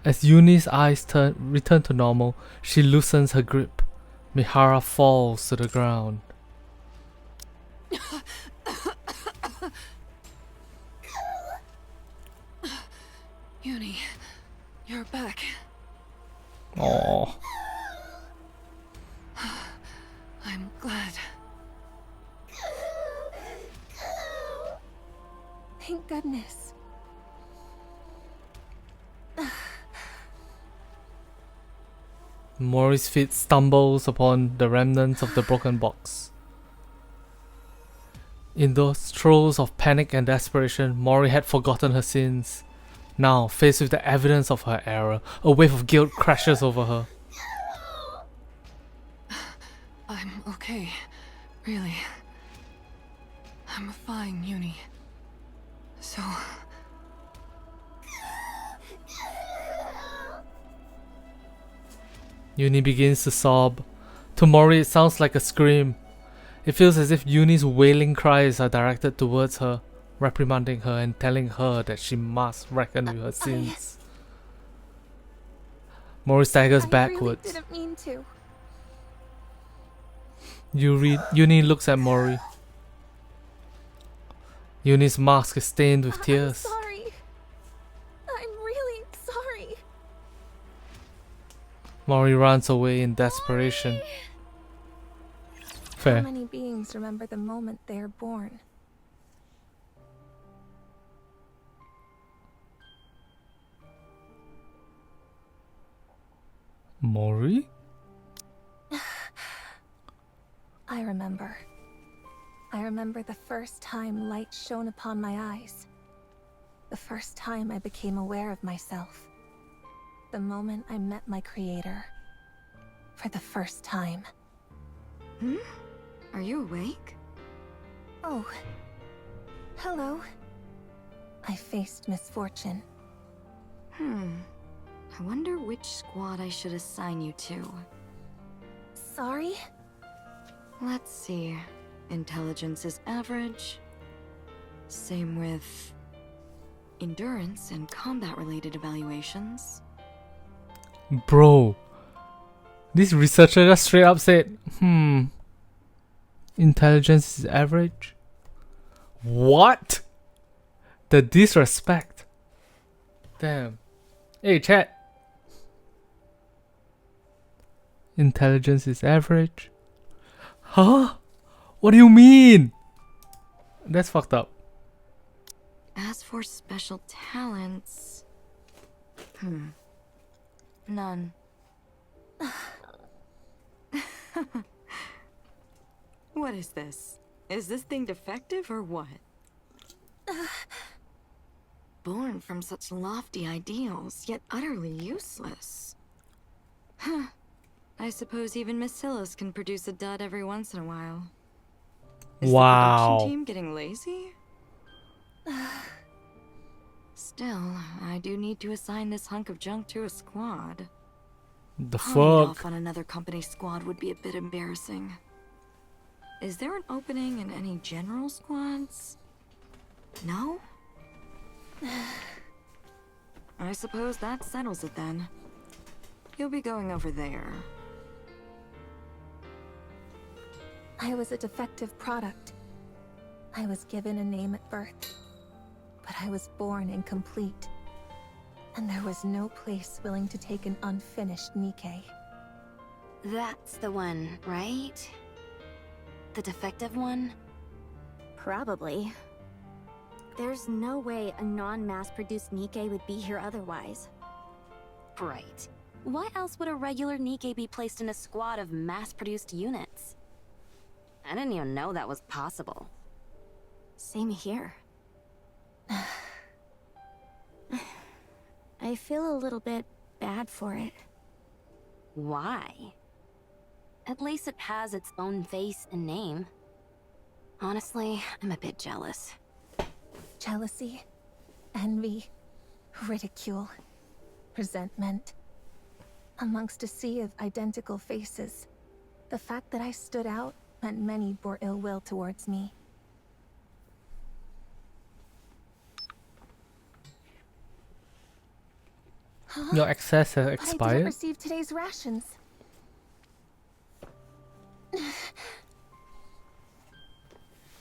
return to normal, she loosens her grip. Mihara falls to the ground. Uni, you're back. Aww. I'm glad. Thank goodness. Mori's feet stumbles upon the remnants of the broken box. In those throes of panic and desperation, Mori had forgotten her sins. Now, faced with the evidence of her error, a wave of guilt crashes over her. I'm okay. Really. I'm fine, Uni. So... Uni begins to sob. To Mori, it sounds like a scream. It feels as if Uni's wailing cries are directed towards her, reprimanding her and telling her that she must reckon with her sins. Mori staggers backwards. I really didn't mean to. Uni looks at Mori. Uni's mask is stained with tears. I'm sorry. I'm really sorry. Mori runs away in desperation. How Fair. many beings remember the moment they are born? Mori? I remember. I remember the first time light shone upon my eyes. The first time I became aware of myself. The moment I met my creator. For the first time. Are you awake? Oh. Hello. I faced misfortune. I wonder which squad I should assign you to. Sorry? Let's see. Intelligence is average. Same with endurance and combat-related evaluations. Bro. This researcher just straight up said, intelligence is average? What? The disrespect. Damn. Hey, chat. Intelligence is average? Huh? What do you mean? That's fucked up. For special talents... None. What is this? Is this thing defective or what? Born from such lofty ideals, yet utterly useless. Huh. I suppose even Miss Silas can produce a dud every once in a while. Is the production team getting lazy? Still, I do need to assign this hunk of junk to a squad. The Pulling it fuck? off on another company's squad would be a bit embarrassing. Is there an opening in any general squads? No? I suppose that settles it then. You'll be going over there. I was a defective product. I was given a name at birth, but I was born incomplete. And there was no place willing to take an unfinished Nikke. That's the one, right? The defective one? Probably. There's no way a non-mass-produced Nikke would be here otherwise. Right. Why else would a regular Nikke be placed in a squad of mass-produced units? I didn't even know that was possible. Same here. I feel a little bit bad for it. Why? At least it has its own face and name. Honestly, I'm a bit jealous. Jealousy, envy, ridicule, resentment. Amongst a sea of identical faces, the fact that I stood out meant many bore ill will towards me. Huh? Your access has But I didn't expired? receive today's rations.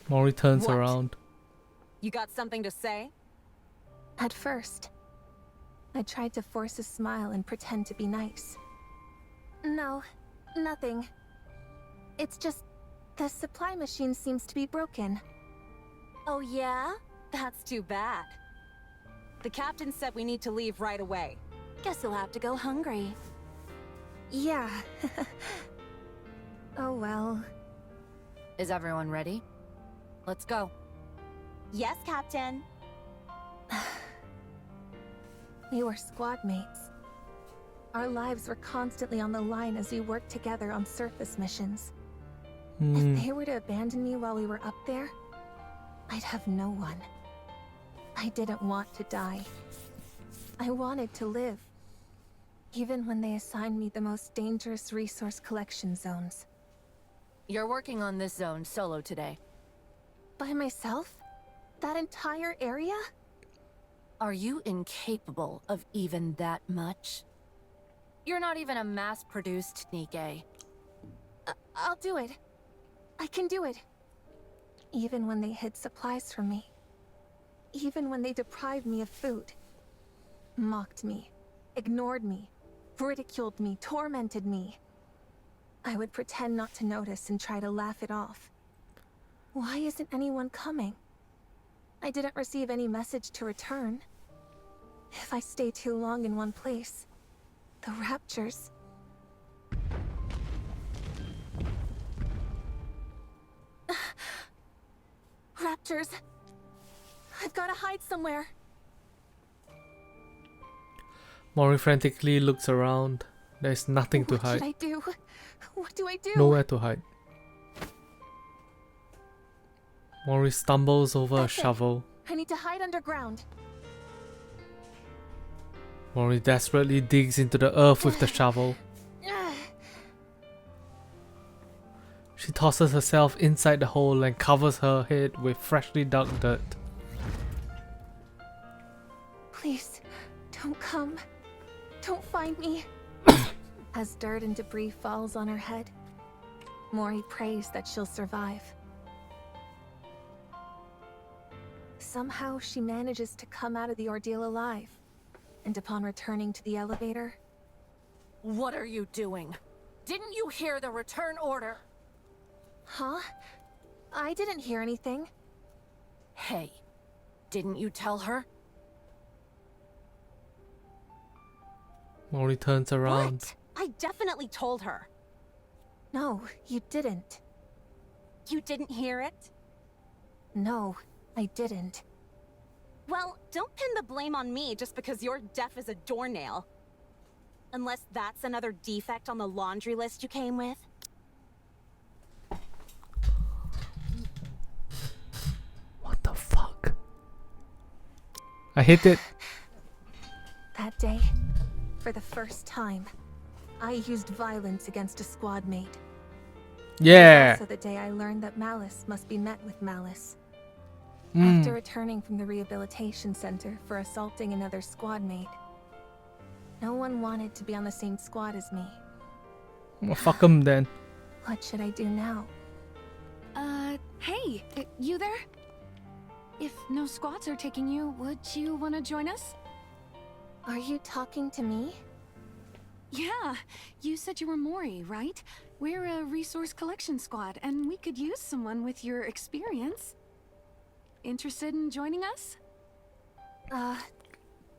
Mori turns What? around. You got something to say? At first, I tried to force a smile and pretend to be nice. No, nothing. It's just the supply machine seems to be broken. Oh yeah? That's too bad. The captain said we need to leave right away. Guess you'll have to go hungry. Yeah. Oh well. Is everyone ready? Let's go. Yes, Captain. We were squad mates. Our lives were constantly on the line as we worked together on surface missions. If they were to abandon me while we were up there, I'd have no one. I didn't want to die. I wanted to live. Even when they assigned me the most dangerous resource collection zones. You're working on this zone solo today. By myself? That entire area? Are you incapable of even that much? You're not even a mass-produced Nikke. I'll do it. I can do it. Even when they hid supplies from me. Even when they deprived me of food. Mocked me. Ignored me. Ridiculed me. Tormented me. I would pretend not to notice and try to laugh it off. Why isn't anyone coming? I didn't receive any message to return. If I stay too long in one place, the Raptures... Raptures! I've gotta hide somewhere! Mori frantically looks around. There's nothing to hide. What should I do? What do I do? Nowhere to hide. Mori stumbles over a That's it. shovel. I need to hide underground. Mori desperately digs into the earth with the shovel. She tosses herself inside the hole and covers her head with freshly dug dirt. Please, don't come. Don't find me. As dirt and debris falls on her head, Mori prays that she'll survive. Somehow she manages to come out of the ordeal alive. And upon returning to the elevator... What are you doing? Didn't you hear the return order? Huh? I didn't hear anything. Hey, Didn't you tell her? Mori turns around. What? I definitely told her. No, you didn't. You didn't hear it? No, I didn't. Well, don't pin the blame on me just because you're deaf as a doornail. Unless that's another defect on the laundry list you came with. What the fuck? I hate it. That day, for the first time, I used violence against a squad mate. Yeah. So the day I learned that malice must be met with malice. Mm. After returning from the rehabilitation center for assaulting another squad mate, no one wanted to be on the same squad as me. Well, fuck 'em then. What should I do now? Hey, you there? If no squads are taking you, would you want to join us? Are you talking to me? Yeah, you said you were Mori, right? We're a resource collection squad, and we could use someone with your experience. Interested in joining us?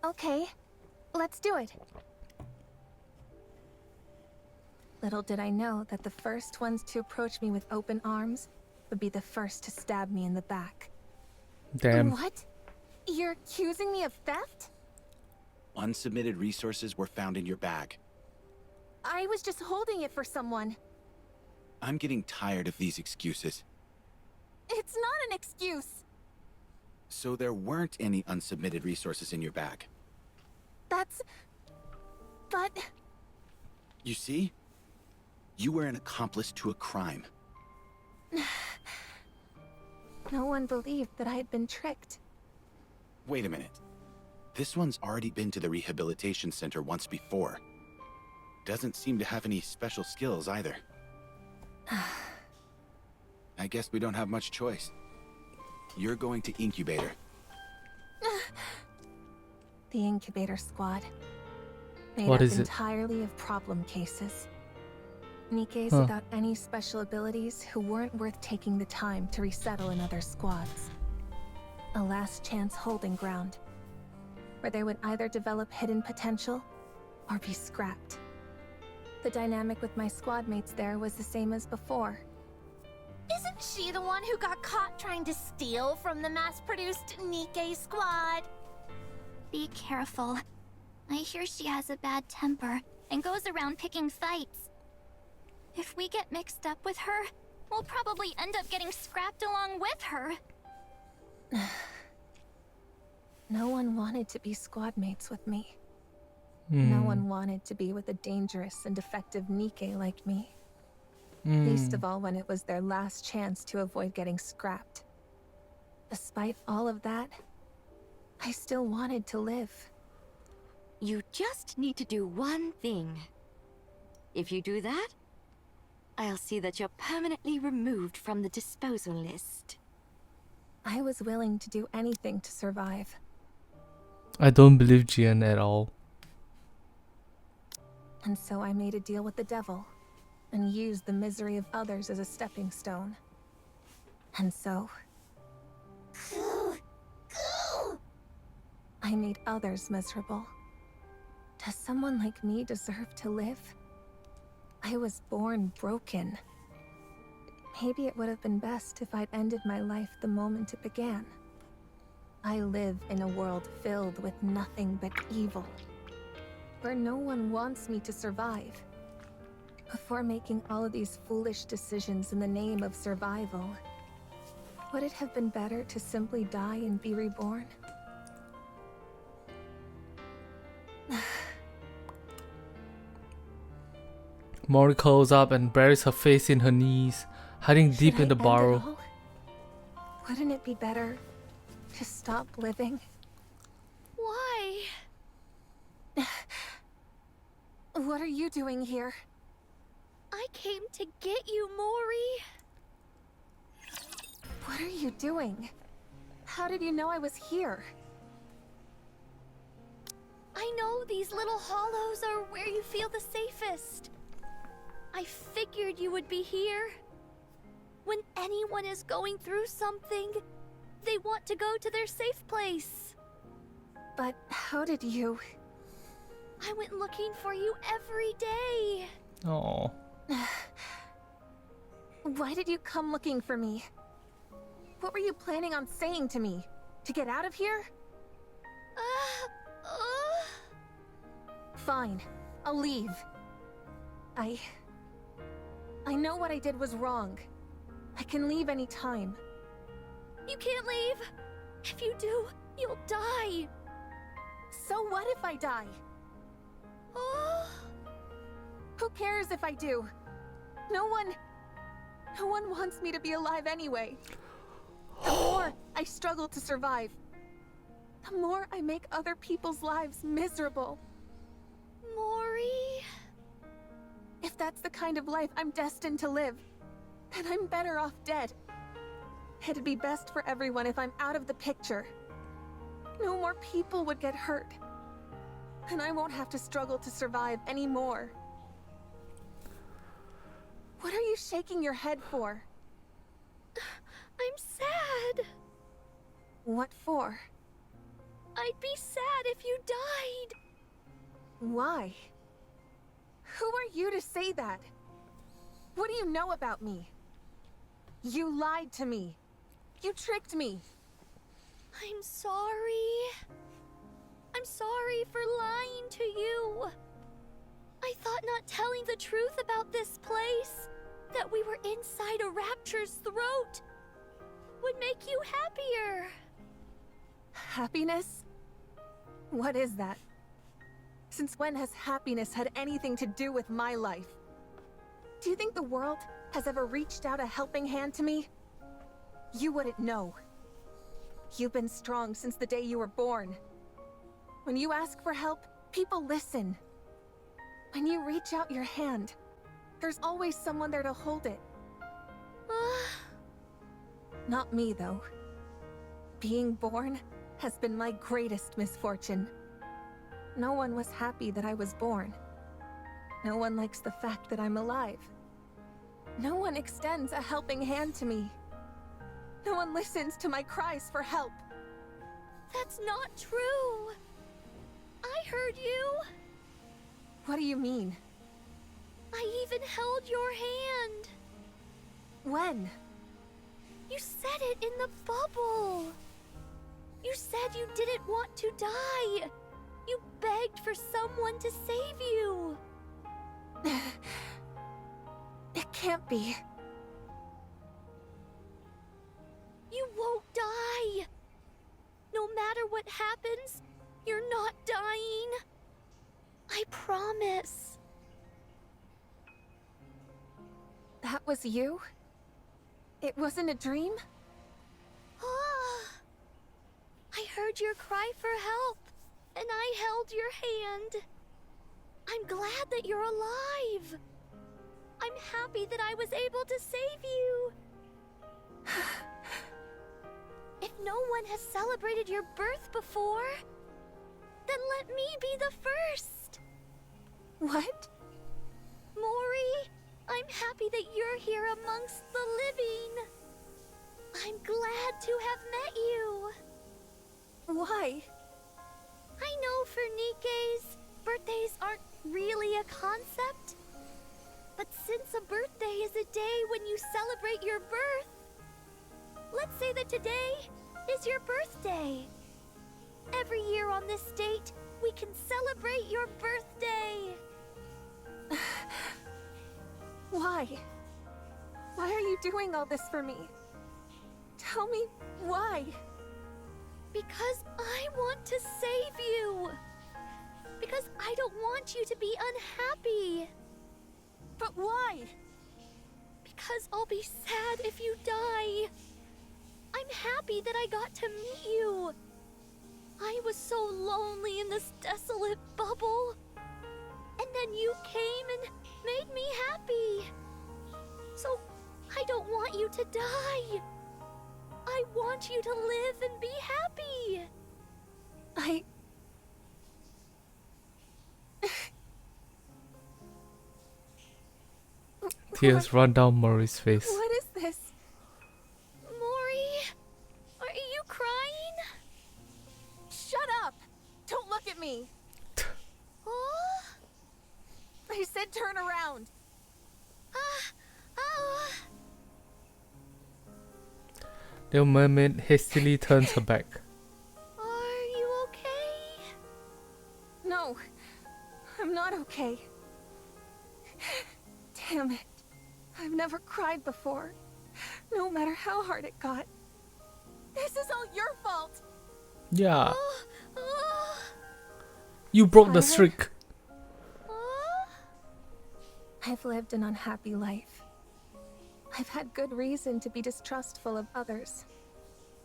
Okay. Let's do it. Little did I know that the first ones to approach me with open arms would be the first to stab me in the back. Damn. What? You're accusing me of theft? Unsubmitted resources were found in your bag. I was just holding it for someone. I'm getting tired of these excuses. It's not an excuse. So there weren't any unsubmitted resources in your bag. But... You see? You were an accomplice to a crime. No one believed that I had been tricked. Wait a minute. This one's already been to the rehabilitation center once before. Doesn't seem to have any special skills either. I guess we don't have much choice. You're going to incubator. The incubator squad. Made What up is it? entirely of problem cases. Nikkes without any special abilities who weren't worth taking the time to resettle in other squads. A last chance holding ground, where they would either develop hidden potential or be scrapped. The dynamic with my squad mates there was the same as before. Isn't she the one who got caught trying to steal from the mass-produced Nikke squad? Be careful. I hear she has a bad temper and goes around picking fights. If we get mixed up with her, we'll probably end up getting scrapped along with her. No one wanted to be squad mates with me. No one wanted to be with a dangerous and defective Nikke like me. Least of all when it was their last chance to avoid getting scrapped. Despite all of that, I still wanted to live. You just need to do one thing. If you do that, I'll see that you're permanently removed from the disposal list. I was willing to do anything to survive. I don't believe Jian at all. And so I made a deal with the devil, and used the misery of others as a stepping stone. And so... I made others miserable. Does someone like me deserve to live? I was born broken. Maybe it would have been best if I'd ended my life the moment it began. I live in a world filled with nothing but evil, where no one wants me to survive. Before making all of these foolish decisions in the name of survival, would it have been better to simply die and be reborn? Mori curls up and buries her face in her knees, hiding deep Should in the I end it burrow. all? Wouldn't it be better to stop living? Why? What are you doing here? I came to get you, Mori. What are you doing? How did you know I was here? I know these little hollows are where you feel the safest. I figured you would be here. When anyone is going through something, They want to go to their safe place. But how did you... I went looking for you every day. Oh. Why did you come looking for me? What were you planning on saying to me? To get out of here? Fine. I'll leave. I know what I did was wrong. I can leave any time. You can't leave. If you do, you'll die. So what if I die? Who cares if I do? No one wants me to be alive anyway. The more I struggle to survive, the more I make other people's lives miserable. Mori... If that's the kind of life I'm destined to live, then I'm better off dead. It'd be best for everyone if I'm out of the picture. No more people would get hurt. And I won't have to struggle to survive anymore. What are you shaking your head for? I'm sad. What for? I'd be sad if you died. Why? Who are you to say that? What do you know about me? You lied to me. You tricked me. I'm sorry. I'm sorry for lying to you. I thought not telling the truth about this place, that we were inside a Rapture's throat, would make you happier. Happiness? What is that? Since when has happiness had anything to do with my life? Do you think the world has ever reached out a helping hand to me? You wouldn't know. You've been strong since the day you were born. When you ask for help, people listen. When you reach out your hand, there's always someone there to hold it. Not me, though. Being born has been my greatest misfortune. No one was happy that I was born. No one likes the fact that I'm alive. No one extends a helping hand to me. No one listens to my cries for help. That's not true. I heard you. What do you mean? I even held your hand. When? You said it in the bubble. You said you didn't want to die. You begged for someone to save you. It can't be. You won't die. No matter what happens, you're not dying. I promise. That was you? It wasn't a dream? I heard your cry for help, and I held your hand. I'm glad that you're alive. I'm happy that I was able to save you. If no one has celebrated your birth before, then let me be the first. What? Mori, I'm happy that you're here amongst the living. I'm glad to have met you. Why? I know for Nikkes, birthdays aren't really a concept. But since a birthday is a day when you celebrate your birth, let's say that today is your birthday. Every year on this date, we can celebrate your birthday. Why? Why are you doing all this for me? Tell me why. Because I want to save you. Because I don't want you to be unhappy. But why? Because I'll be sad if you die. I'm happy that I got to meet you. I was so lonely in this desolate bubble. And then you came and made me happy. So I don't want you to die. I want you to live and be happy. Tears run down Mori's face. What is this? Mori, are you The mermaid hastily turns her back. Are you okay? No, I'm not okay. Damn it. I've never cried before. No matter how hard it got. This is all your fault. Yeah. You broke the streak. I've lived an unhappy life. I've had good reason to be distrustful of others.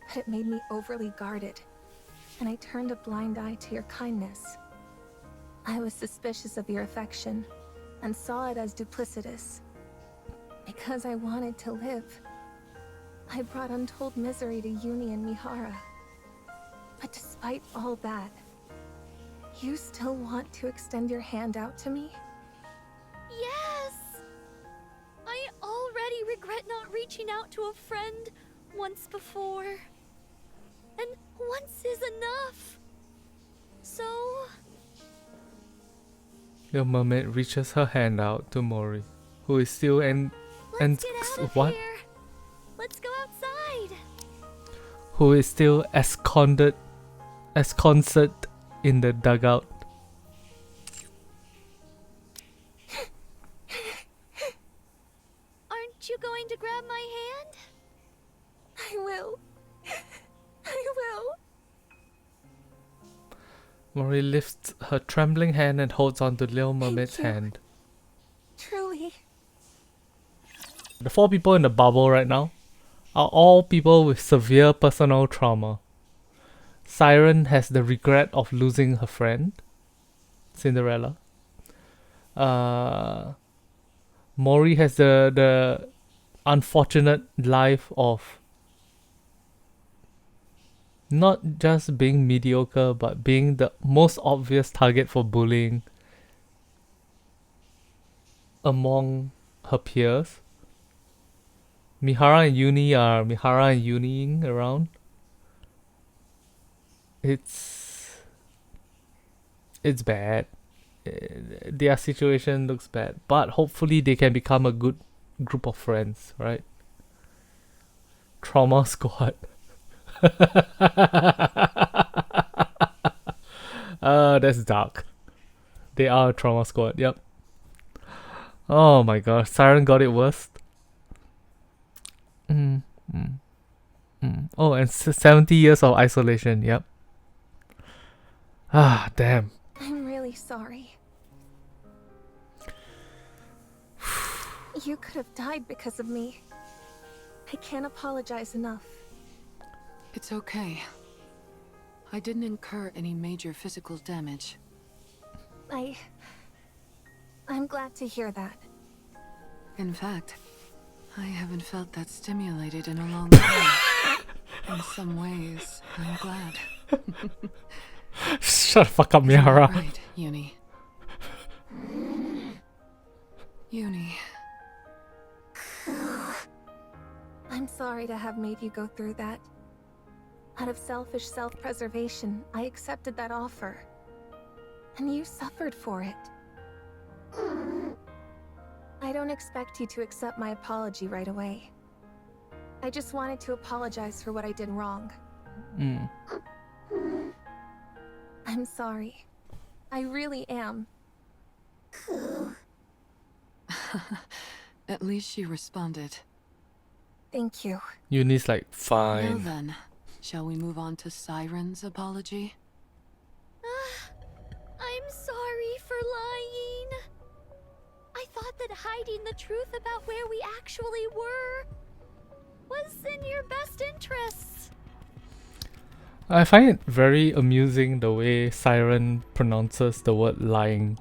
But it made me overly guarded. And I turned a blind eye to your kindness. I was suspicious of your affection and saw it as duplicitous. Because I wanted to live. I brought untold misery to Uni and Mihara. But despite all that, you still want to extend your hand out to me? Yes! I already regret not reaching out to a friend once before. And once is enough. So... The mermaid reaches her hand out to Mori, who is still Let's get out of what? here. Let's go outside. Who is still ensconced in the dugout. Aren't you going to grab my hand? I will. I will. Mori lifts her trembling hand and holds on to Little Mermaid's hand. Truly. The 4 people in the bubble right now are all people with severe personal trauma. Siren has the regret of losing her friend, Cinderella. Mori has the unfortunate life of not just being mediocre, but being the most obvious target for bullying among her peers. Mihara and Uni are Mihara and Uniing around. It's bad. Their situation looks bad, but hopefully they can become a good group of friends, right? Trauma squad. That's dark. They are a trauma squad, yep. Oh my gosh, Siren got it worse. Oh, and 70 years of isolation, yep. Ah, damn. I'm really sorry. You could have died because of me. I can't apologize enough. It's okay. I didn't incur any major physical damage. I'm glad to hear that. In fact, I haven't felt that stimulated in a long time. In some ways, I'm glad. Shut the fuck up, Mihara. Right, Uni. Uni. I'm sorry to have made you go through that. Out of selfish self-preservation, I accepted that offer. And you suffered for it. I don't expect you to accept my apology right away. I just wanted to apologize for what I did wrong. I'm sorry. I really am. At least she responded. Thank you. Uni's like, Well fine. then, shall we move on to Siren's apology? I'm sorry for lying. I thought that hiding the truth about where we actually were was in your best interests. I find it very amusing the way Siren pronounces the word lying.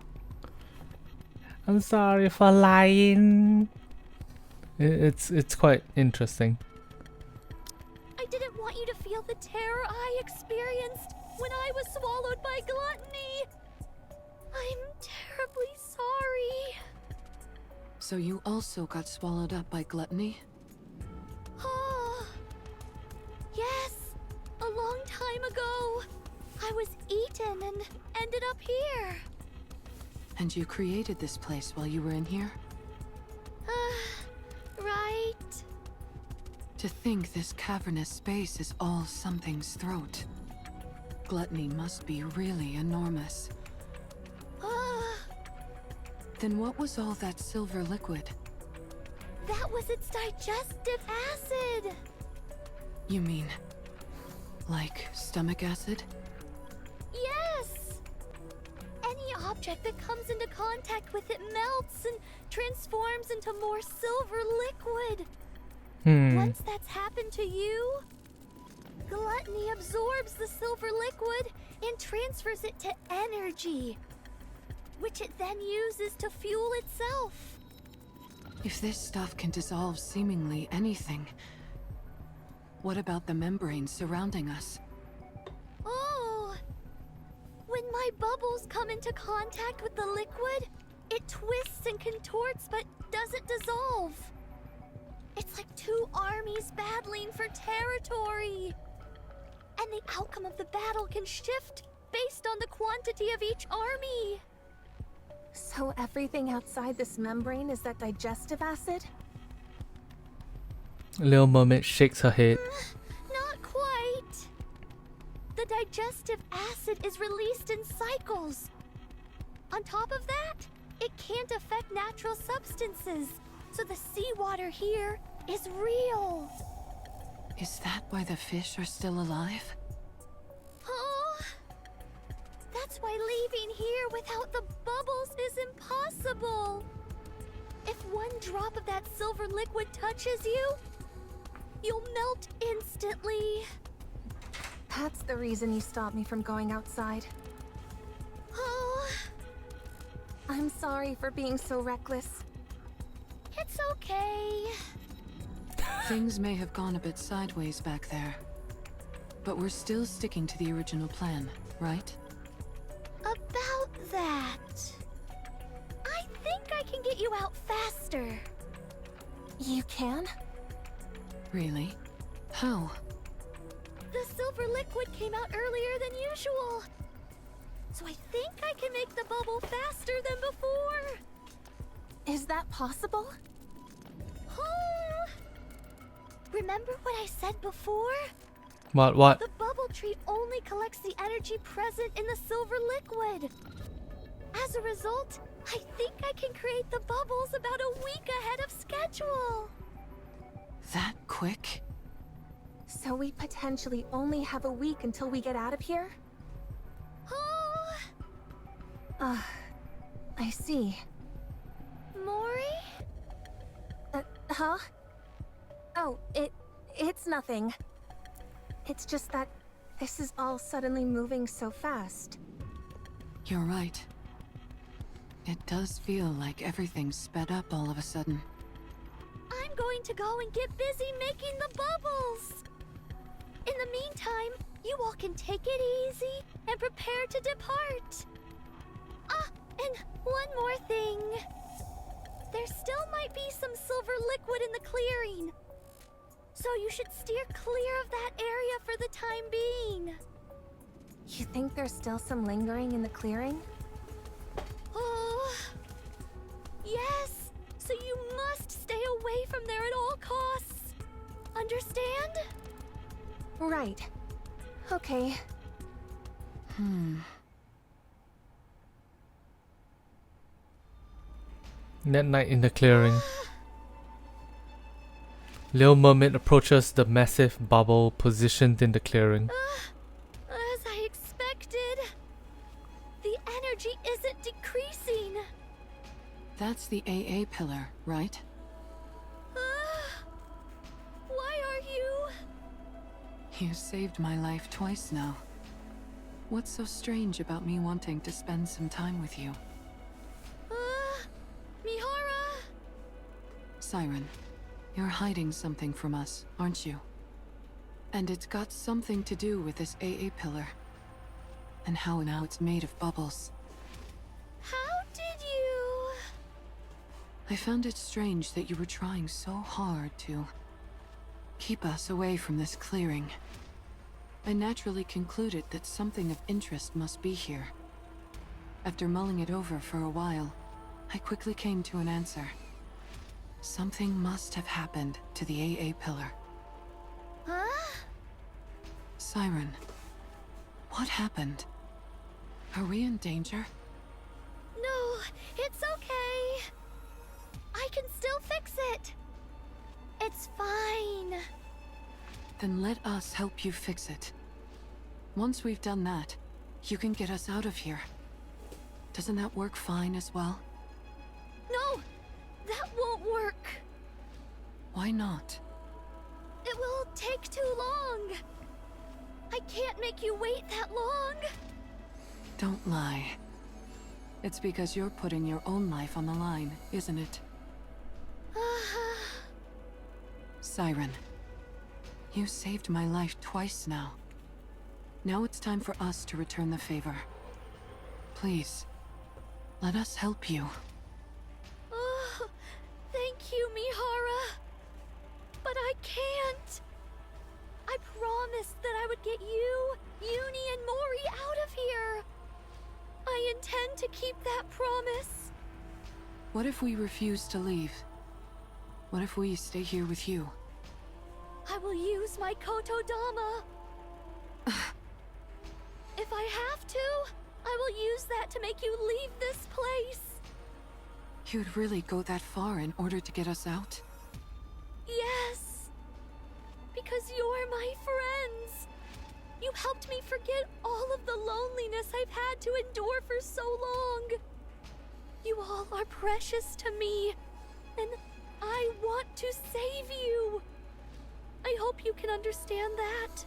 I'm sorry for lying. It's quite interesting. I didn't want you to feel the terror I experienced when I was swallowed by gluttony. I'm terribly sorry. So you also got swallowed up by gluttony? Oh, yes. A long time ago, I was eaten and ended up here. And you created this place while you were in here? Right. To think this cavernous space is all something's throat. Gluttony must be really enormous. Then what was all that silver liquid? That was its digestive acid! You mean, like stomach acid? Yes! Any object that comes into contact with it melts and transforms into more silver liquid. Once that's happened to you, gluttony absorbs the silver liquid and transfers it to energy, which it then uses to fuel itself. If this stuff can dissolve seemingly anything, what about the membranes surrounding us? Oh! When my bubbles come into contact with the liquid, it twists and contorts but doesn't dissolve. It's like two armies battling for territory. And the outcome of the battle can shift based on the quantity of each army. So everything outside this membrane is that digestive acid? Little Mermaid shakes her head. Not quite. The digestive acid is released in cycles. On top of that, it can't affect natural substances, so the seawater here is real. Is that why the fish are still alive? Oh, that's why leaving here without the bubbles is impossible. If one drop of that silver liquid touches you, you'll melt instantly. That's the reason you stopped me from going outside. Oh, I'm sorry for being so reckless. it's okay. Things may have gone a bit sideways back there, but we're still sticking to the original plan, right? About that, I think I can get you out faster. You can? Really? How? The silver liquid came out earlier than usual, so I think I can make the bubble faster than before. Is that possible? Oh, remember what I said before? What? The bubble tree only collects the energy present in the silver liquid. As a result, I think I can create the bubbles about a week ahead of schedule. That quick? So we potentially only have a week until we get out of here? Oh, I see. Mori? Huh? Oh, it's nothing. It's just that this is all suddenly moving so fast. You're right. It does feel like everything's sped up all of a sudden. I'm going to go and get busy making the bubbles. In the meantime, you all can take it easy and prepare to depart. Ah, and one more thing. There still might be some silver liquid in the clearing, so you should steer clear of that area for the time being. You think there's still some lingering in the clearing? Oh, yes. So you must stay away from there at all costs. Understand? Right. Okay. That night in the clearing, Little Mermaid approaches the massive bubble positioned in the clearing. As I expected, the energy isn't decreasing. That's the AA pillar, right? Why are you? You saved my life twice now. What's so strange about me wanting to spend some time with you? Mihara? Siren, you're hiding something from us, aren't you? And it's got something to do with this AA pillar. And how now it's made of bubbles. How did you? I found it strange that you were trying so hard to keep us away from this clearing. I naturally concluded that something of interest must be here. After mulling it over for a while, I quickly came to an answer. Something must have happened to the AA pillar. Siren, what happened? Are we in danger? No, it's okay. I can still fix it. It's fine. Then let us help you fix it. Once we've done that, you can get us out of here. Doesn't that work fine as well? No, that won't work. Why not? It will take too long. I can't make you wait that long. Don't lie. It's because you're putting your own life on the line, isn't it? Siren, you saved my life twice now. Now it's time for us to return the favor. Please, let us help you. Oh, thank you, Mihara. But I can't. I promised that I would get you, Uni, and Mori out of here. I intend to keep that promise. What if we refuse to leave? What if we stay here with you? I will use my Kotodama. If I have to, I will use that to make you leave this place. You'd really go that far in order to get us out? Yes. Because you're my friends. You helped me forget all of the loneliness I've had to endure for so long. You all are precious to me, and I want to save you. I hope you can understand that.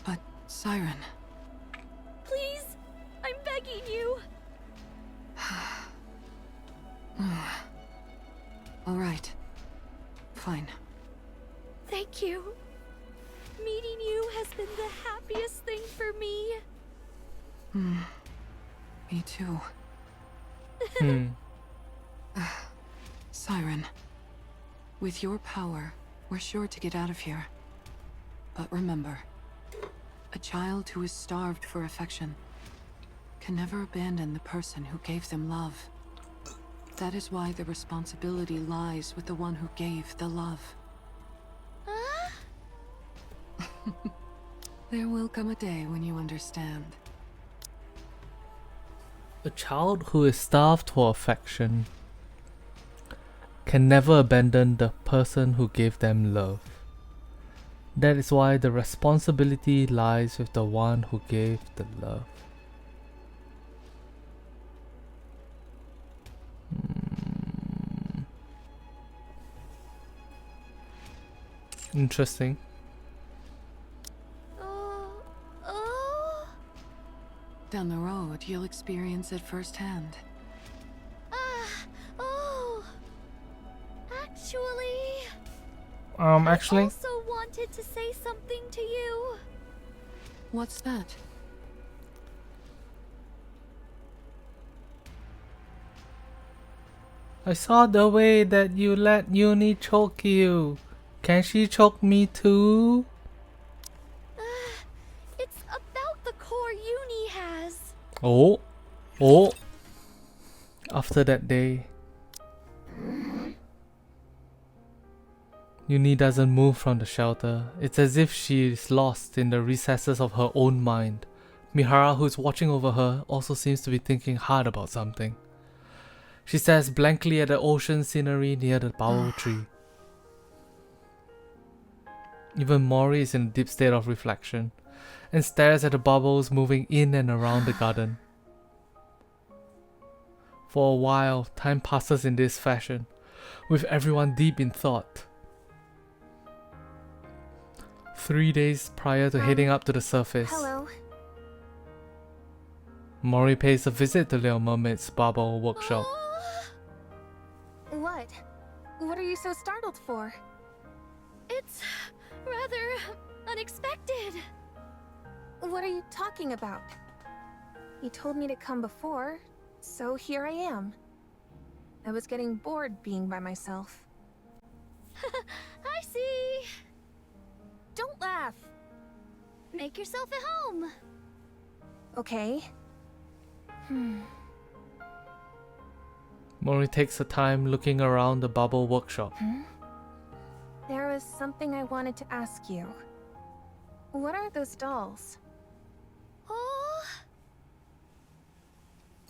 But, Siren... Please, I'm begging you. All right. Fine. Thank you. Meeting you has been the happiest thing for me. Me too. Siren, with your power, we're sure to get out of here. But remember, a child who is starved for affection can never abandon the person who gave them love. That is why the responsibility lies with the one who gave the love. Huh? There will come a day when you understand. A child who is starved for affection can never abandon the person who gave them love. That is why the responsibility lies with the one who gave the love. Interesting. Down the road, you'll experience it firsthand. Actually, I also wanted to say something to you. What's that? I saw the way that you let Uni choke you. Can she choke me too? It's about the core Uni has. Oh. After that day, Uni doesn't move from the shelter. It's as if she is lost in the recesses of her own mind. Mihara, who's watching over her, also seems to be thinking hard about something. She stares blankly at the ocean scenery near the bubble tree. Even Mori is in a deep state of reflection and stares at the bubbles moving in and around the garden. For a while, time passes in this fashion, with everyone deep in thought. 3 days prior to heading up to the surface, Hello. Mori pays a visit to Little Mermaid's bubble workshop. What? What are you so startled for? It's rather unexpected. What are you talking about? You told me to come before, so here I am. I was getting bored being by myself. I see. Don't laugh! Make yourself at home. Okay. Mori takes her time looking around the bubble workshop. There was something I wanted to ask you. What are those dolls? Oh,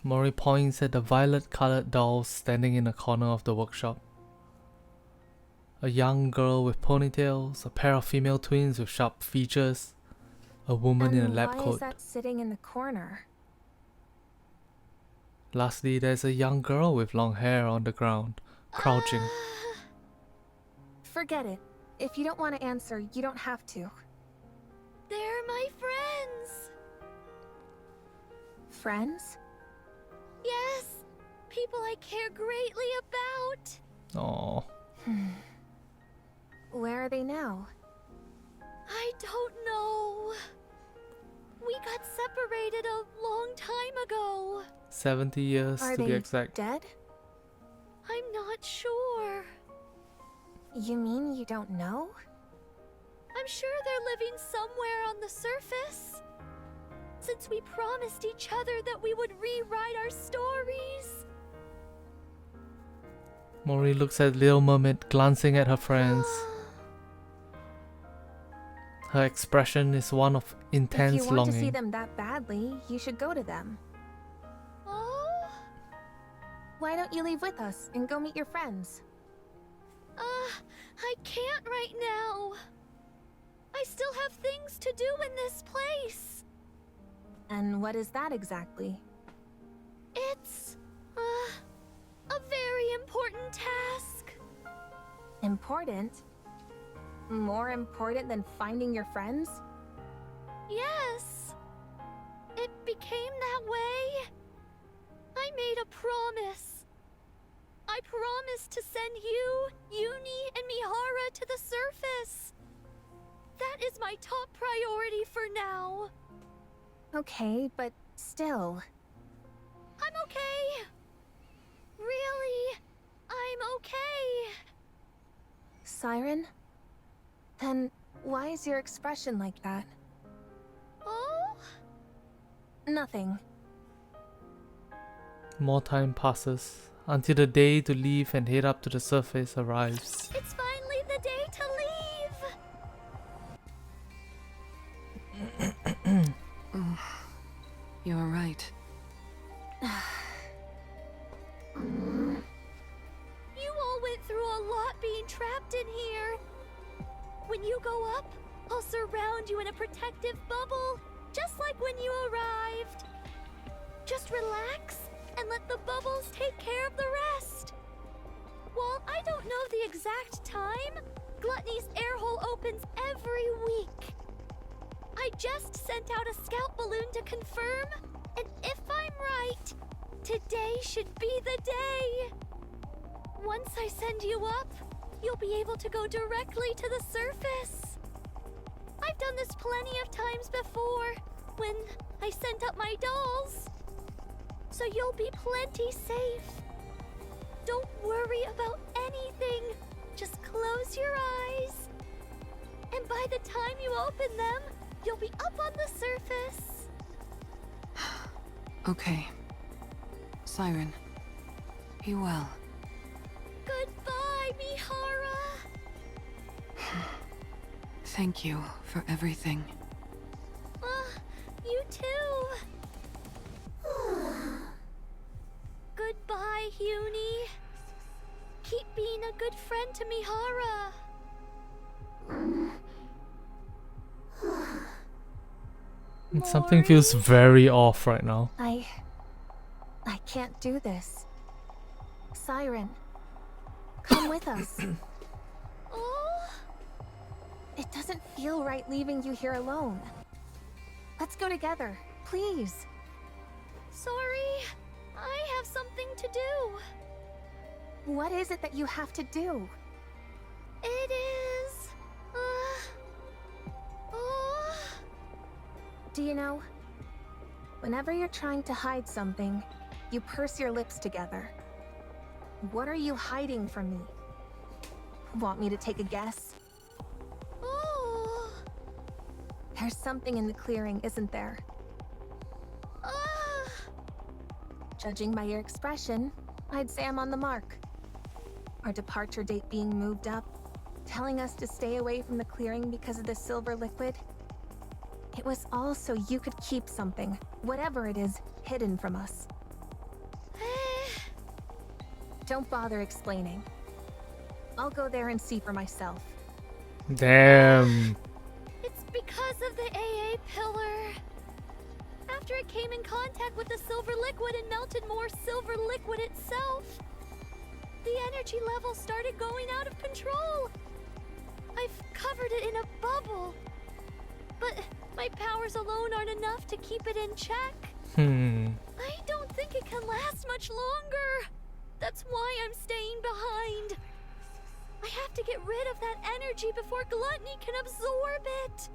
Mori points at the violet-colored dolls standing in a corner of the workshop. A young girl with ponytails, a pair of female twins with sharp features, a woman in a lab why coat. is that sitting in the corner? Lastly, there's a young girl with long hair on the ground, crouching. Forget it. If you don't want to answer, you don't have to. they're my friends. Friends? Yes, people I care greatly about. Aww. Where are they now? I don't know. We got separated a long time ago. 70 years Are to be they exact. dead? I'm not sure. You mean you don't know? I'm sure they're living somewhere on the surface. Since we promised each other that we would rewrite our stories. Mori looks at Little Mermaid, glancing at her friends. Her expression is one of intense If you want longing. to see them that badly, you should go to them. Oh? Why don't you leave with us and go meet your friends? I can't right now. I still have things to do in this place. And what is that exactly? It's, a very important task. Important? More important than finding your friends? Yes. It became that way. I made a promise. I promised to send you, Uni, and Mihara to the surface. That is my top priority for now. Okay, but still. I'm okay. Really, I'm okay. Siren? Then why is your expression like that? Oh? Nothing. More time passes until the day to leave and head up to the surface arrives. It's finally the day to leave. You're right. You all went through a lot being trapped in here. When you go up, I'll surround you in a protective bubble, just like when you arrived. Just relax and let the bubbles take care of the rest. While I don't know the exact time, Gluttony's air hole opens every week. I just sent out a scout balloon to confirm, and if I'm right, today should be the day. Once I send you up, you'll be able to go directly to the surface. I've done this plenty of times before, when I sent up my dolls. So you'll be plenty safe. Don't worry about anything. Just close your eyes. And by the time you open them, you'll be up on the surface. Okay. Siren. Be well. Goodbye, Mihara. Thank you for everything. You too. Goodbye, Uni. Keep being a good friend to Mihara. Something feels very off right now. I can't do this. Siren, come with us. Oh? It doesn't feel right leaving you here alone. Let's go together, please. Sorry, I have something to do. What is it that you have to do? It is... Do you know? Whenever you're trying to hide something, you purse your lips together. What are you hiding from me? Want me to take a guess? Oh. There's something in the clearing, isn't there? Judging by your expression, I'd say I'm on the mark. Our departure date being moved up, telling us to stay away from the clearing because of the silver liquid. It was all so you could keep something, whatever it is, hidden from us. Don't bother explaining. I'll go there and see for myself. Damn. It's because of the AA pillar. After it came in contact with the silver liquid and melted more silver liquid itself, the energy level started going out of control. I've covered it in a bubble, but my powers alone aren't enough to keep it in check. I don't think it can last much longer. That's why I'm staying behind. I have to get rid of that energy before Gluttony can absorb it.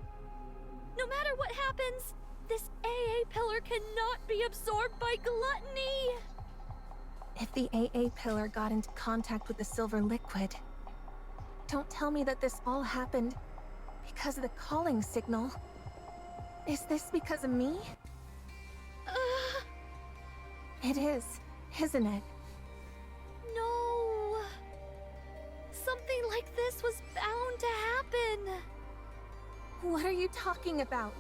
No matter what happens, this AA pillar cannot be absorbed by Gluttony. If the AA pillar got into contact with the silver liquid, don't tell me that this all happened because of the calling signal. Is this because of me? It is, isn't it? No. Something like this was bound to happen. What are you talking about?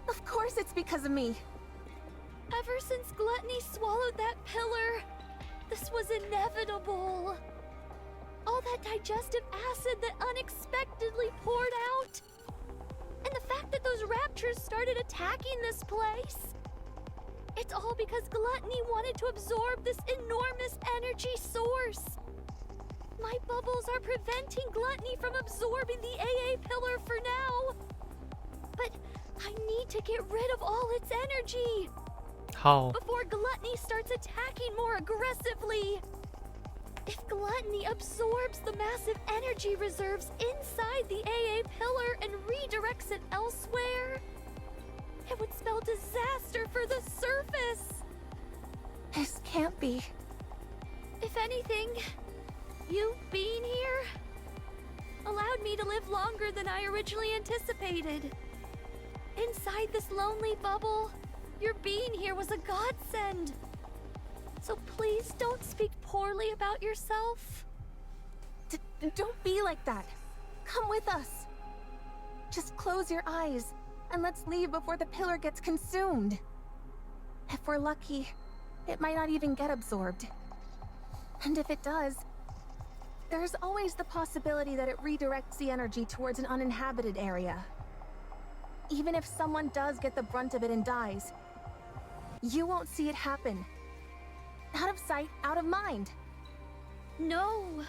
Of course it's because of me. Ever since Gluttony swallowed that pillar, this was inevitable. All that digestive acid that unexpectedly poured out. And the fact that those Raptures started attacking this place. It's all because Gluttony wanted to absorb this enormous energy source. My bubbles are preventing Gluttony from absorbing the AA pillar for now. But I need to get rid of all its energy. How? Before Gluttony starts attacking more aggressively. If Gluttony absorbs the massive energy reserves inside the AA pillar and redirects it elsewhere, it would spell disaster for the surface. This can't be. If anything, you being here allowed me to live longer than I originally anticipated. Inside this lonely bubble, your being here was a godsend. So please don't speak poorly about yourself. Don't be like that. Come with us. Just close your eyes and let's leave before the pillar gets consumed. If we're lucky, it might not even get absorbed. And if it does, there's always the possibility that it redirects the energy towards an uninhabited area. Even if someone does get the brunt of it and dies, you won't see it happen. Out of sight, out of mind. No.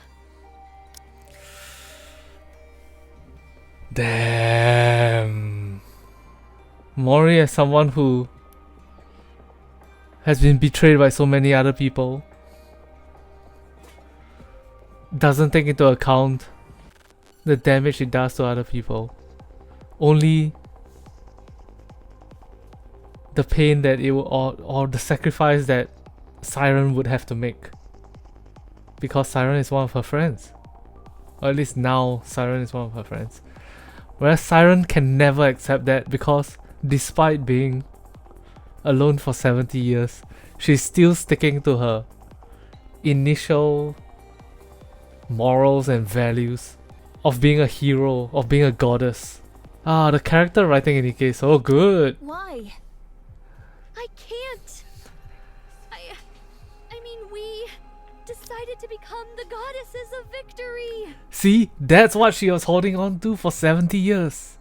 Damn. Mori, as someone who has been betrayed by so many other people, doesn't take into account the damage it does to other people. Only the pain that it will, or the sacrifice that Siren would have to make. Because Siren is one of her friends. Or at least now Siren is one of her friends. Whereas Siren can never accept that because despite being alone for 70 years, she's still sticking to her initial morals and values of being a hero, of being a goddess. Ah, the character writing in Nikke is so good. Why? I can't. I mean, we decided to become the goddesses of victory. See, that's what she was holding on to for 70 years.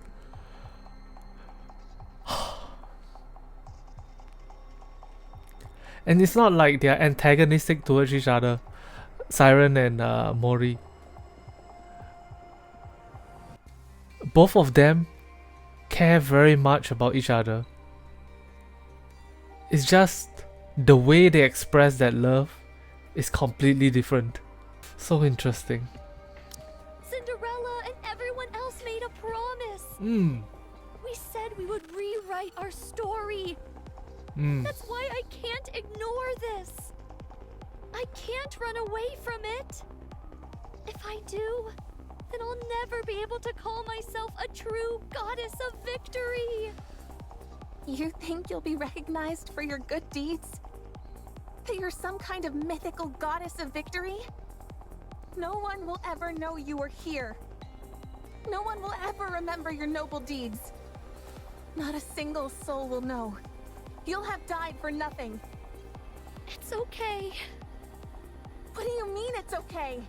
And it's not like they're antagonistic towards each other, Siren and Mori. Both of them care very much about each other. It's just the way they express that love is completely different. So interesting. Cinderella and everyone else made a promise. We said we would rewrite our story. That's why I can't ignore this. I can't run away from it. If I do, then I'll never be able to call myself a true goddess of victory. You think you'll be recognized for your good deeds? That you're some kind of mythical goddess of victory? No one will ever know you were here. No one will ever remember your noble deeds. Not a single soul will know. You'll have died for nothing. It's okay. What do you mean it's okay?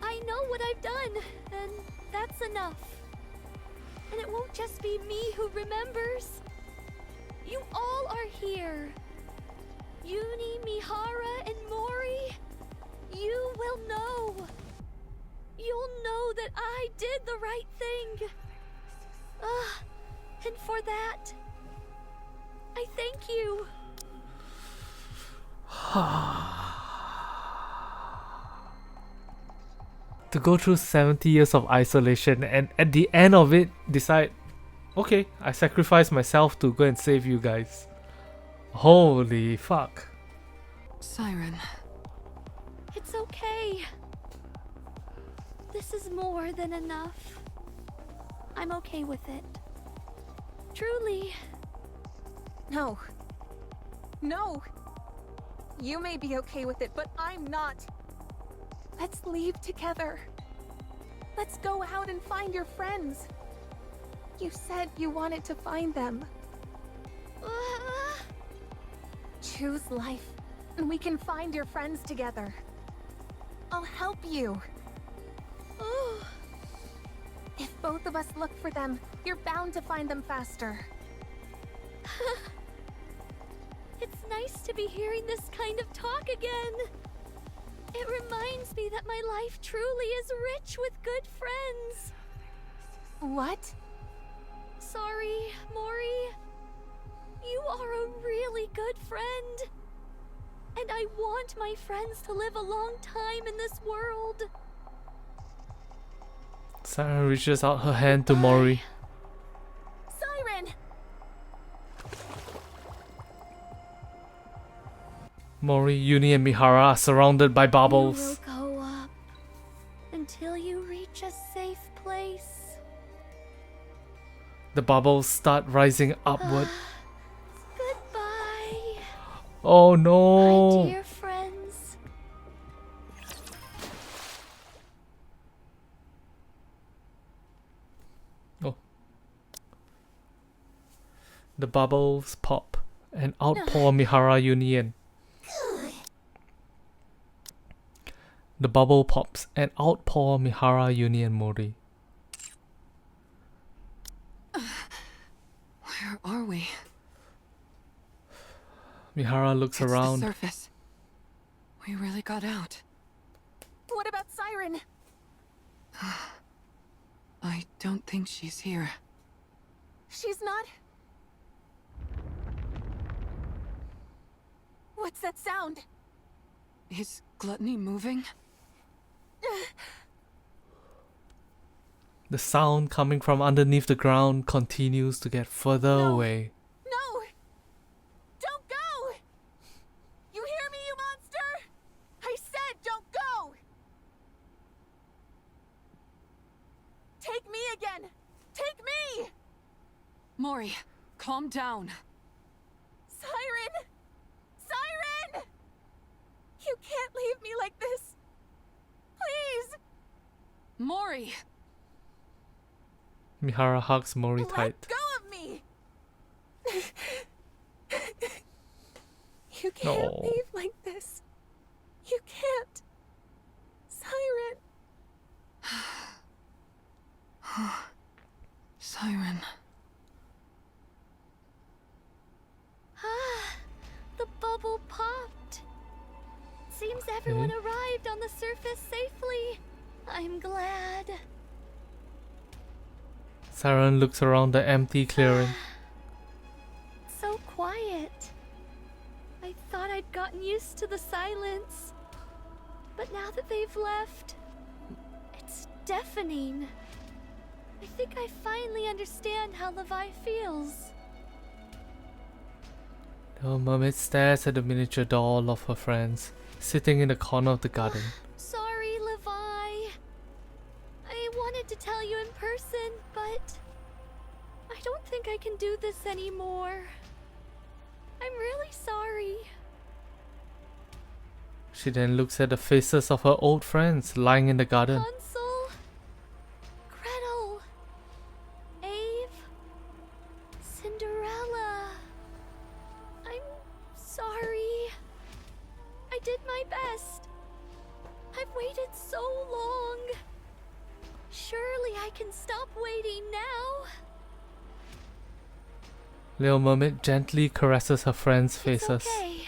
I know what I've done, and that's enough. And it won't just be me who remembers. You all are here. Uni, Mihara, and Mori. You will know. You'll know that I did the right thing. And for that, I thank you. To go through 70 years of isolation and at the end of it decide, okay, I sacrifice myself to go and save you guys. Holy fuck. Siren. It's okay. This is more than enough. I'm okay with it. Truly. No. No. You may be okay with it, but I'm not. Let's leave together. Let's go out and find your friends. You said you wanted to find them. Choose life, and we can find your friends together. I'll help you. If both of us look for them, you're bound to find them faster. It's nice to be hearing this kind of talk again. It reminds me that my life truly is rich with good friends. What? Sorry, Mori. You are a really good friend. And I want my friends to live a long time in this world. Siren reaches out her hand to Mori. Siren! Mori, Uni, and Mihara are surrounded by bubbles. You will go up until you reach a safe place. The bubbles start rising upward. Goodbye. Oh no! My dear friends. Oh. The bubbles pop and outpour Mihara Union. The bubble pops and outpour Mihara Union Mori. Where are we? Mihara looks around. The surface. We really got out. What about Siren? I don't think she's here. She's not? What's that sound? Is Gluttony moving? The sound coming from underneath the ground continues to get further away. No! Don't go! You hear me, you monster? I said don't go! Take me again! Take me! Mori, calm down. Siren! Siren! You can't leave me like this. Please! Mori! Mihara hugs Mori tight. Let go of me! You can't No. leave like this. You can't. Siren. Siren. The bubble popped. Seems everyone arrived on the surface safely. I'm glad. Siren looks around the empty clearing. So quiet. I thought I'd gotten used to the silence. But now that they've left, it's deafening. I think I finally understand how Levi feels. The mermaid stares at the miniature doll of her friends, sitting in the corner of the garden. Sorry, Levi. I wanted to tell you in person, but I don't think I can do this anymore. I'm really sorry. She then looks at the faces of her old friends lying in the garden. Hansel, Gretel, Ave, so long. Surely I can stop waiting now. Little Mermaid gently caresses her friends' faces. It's okay.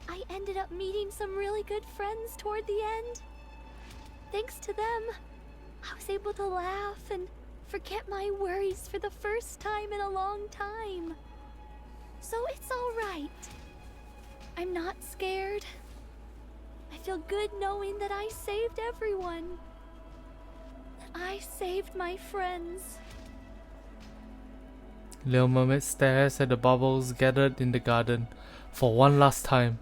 I ended up meeting some really good friends toward the end. Thanks to them, I was able to laugh and forget my worries for the first time in a long time. So it's all right. I'm not scared. I feel good knowing that I saved everyone. That I saved my friends. Little Mermaid stares at the bubbles gathered in the garden for one last time.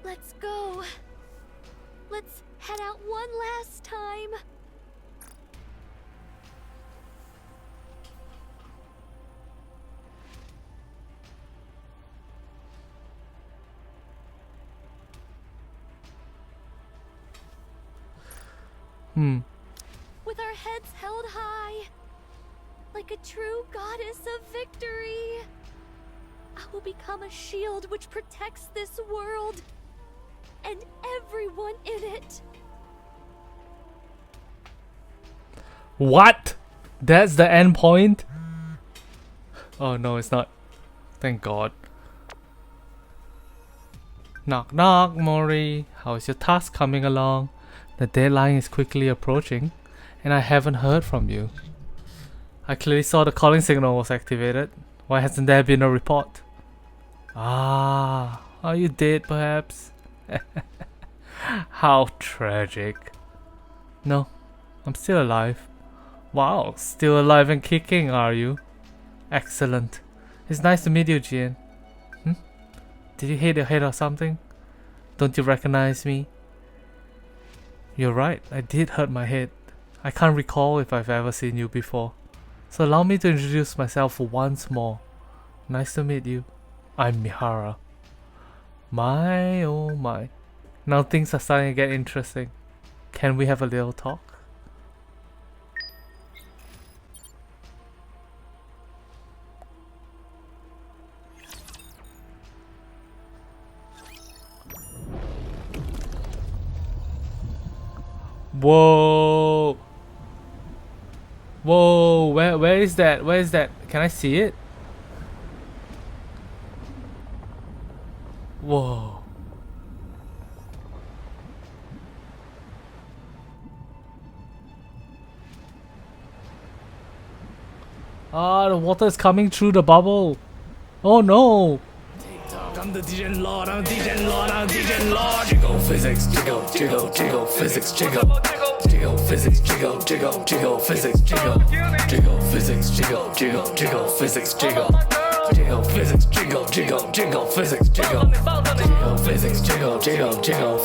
Let's go. Let's head out one last time. With our heads held high, like a true goddess of victory, I will become a shield which protects this world and everyone in it. What? That's the end point? Oh no, it's not. Thank God. Knock knock, Mori. How is your task coming along? The deadline is quickly approaching, and I haven't heard from you. I clearly saw the calling signal was activated. Why hasn't there been a report? Ah, are you dead perhaps? How tragic. No, I'm still alive. Wow, still alive and kicking, are you? Excellent. It's nice to meet you, Jian. Did you hit your head or something? Don't you recognize me? You're right, I did hurt my head. I can't recall if I've ever seen you before. So allow me to introduce myself once more. Nice to meet you. I'm Mihara. My oh my. Now things are starting to get interesting. Can we have a little talk? Whoa! Whoa! Where is that? Where is that? Can I see it? Whoa! Ah, the water is coming through the bubble. Oh no! I'm the DJ Lord, I'm DJ Lord, I'm DJ Lord. Jiggle physics, jiggle, jiggle, jiggle physics, jiggle. Jiggle physics, jiggle, jiggle, jiggle physics, jiggle. Jiggle physics, jiggle, jiggle, jiggle physics, jiggle. Jiggle physics, jiggle, jiggle, jiggle physics, jiggle. Jiggle physics, jiggle, jiggle, jiggle physics.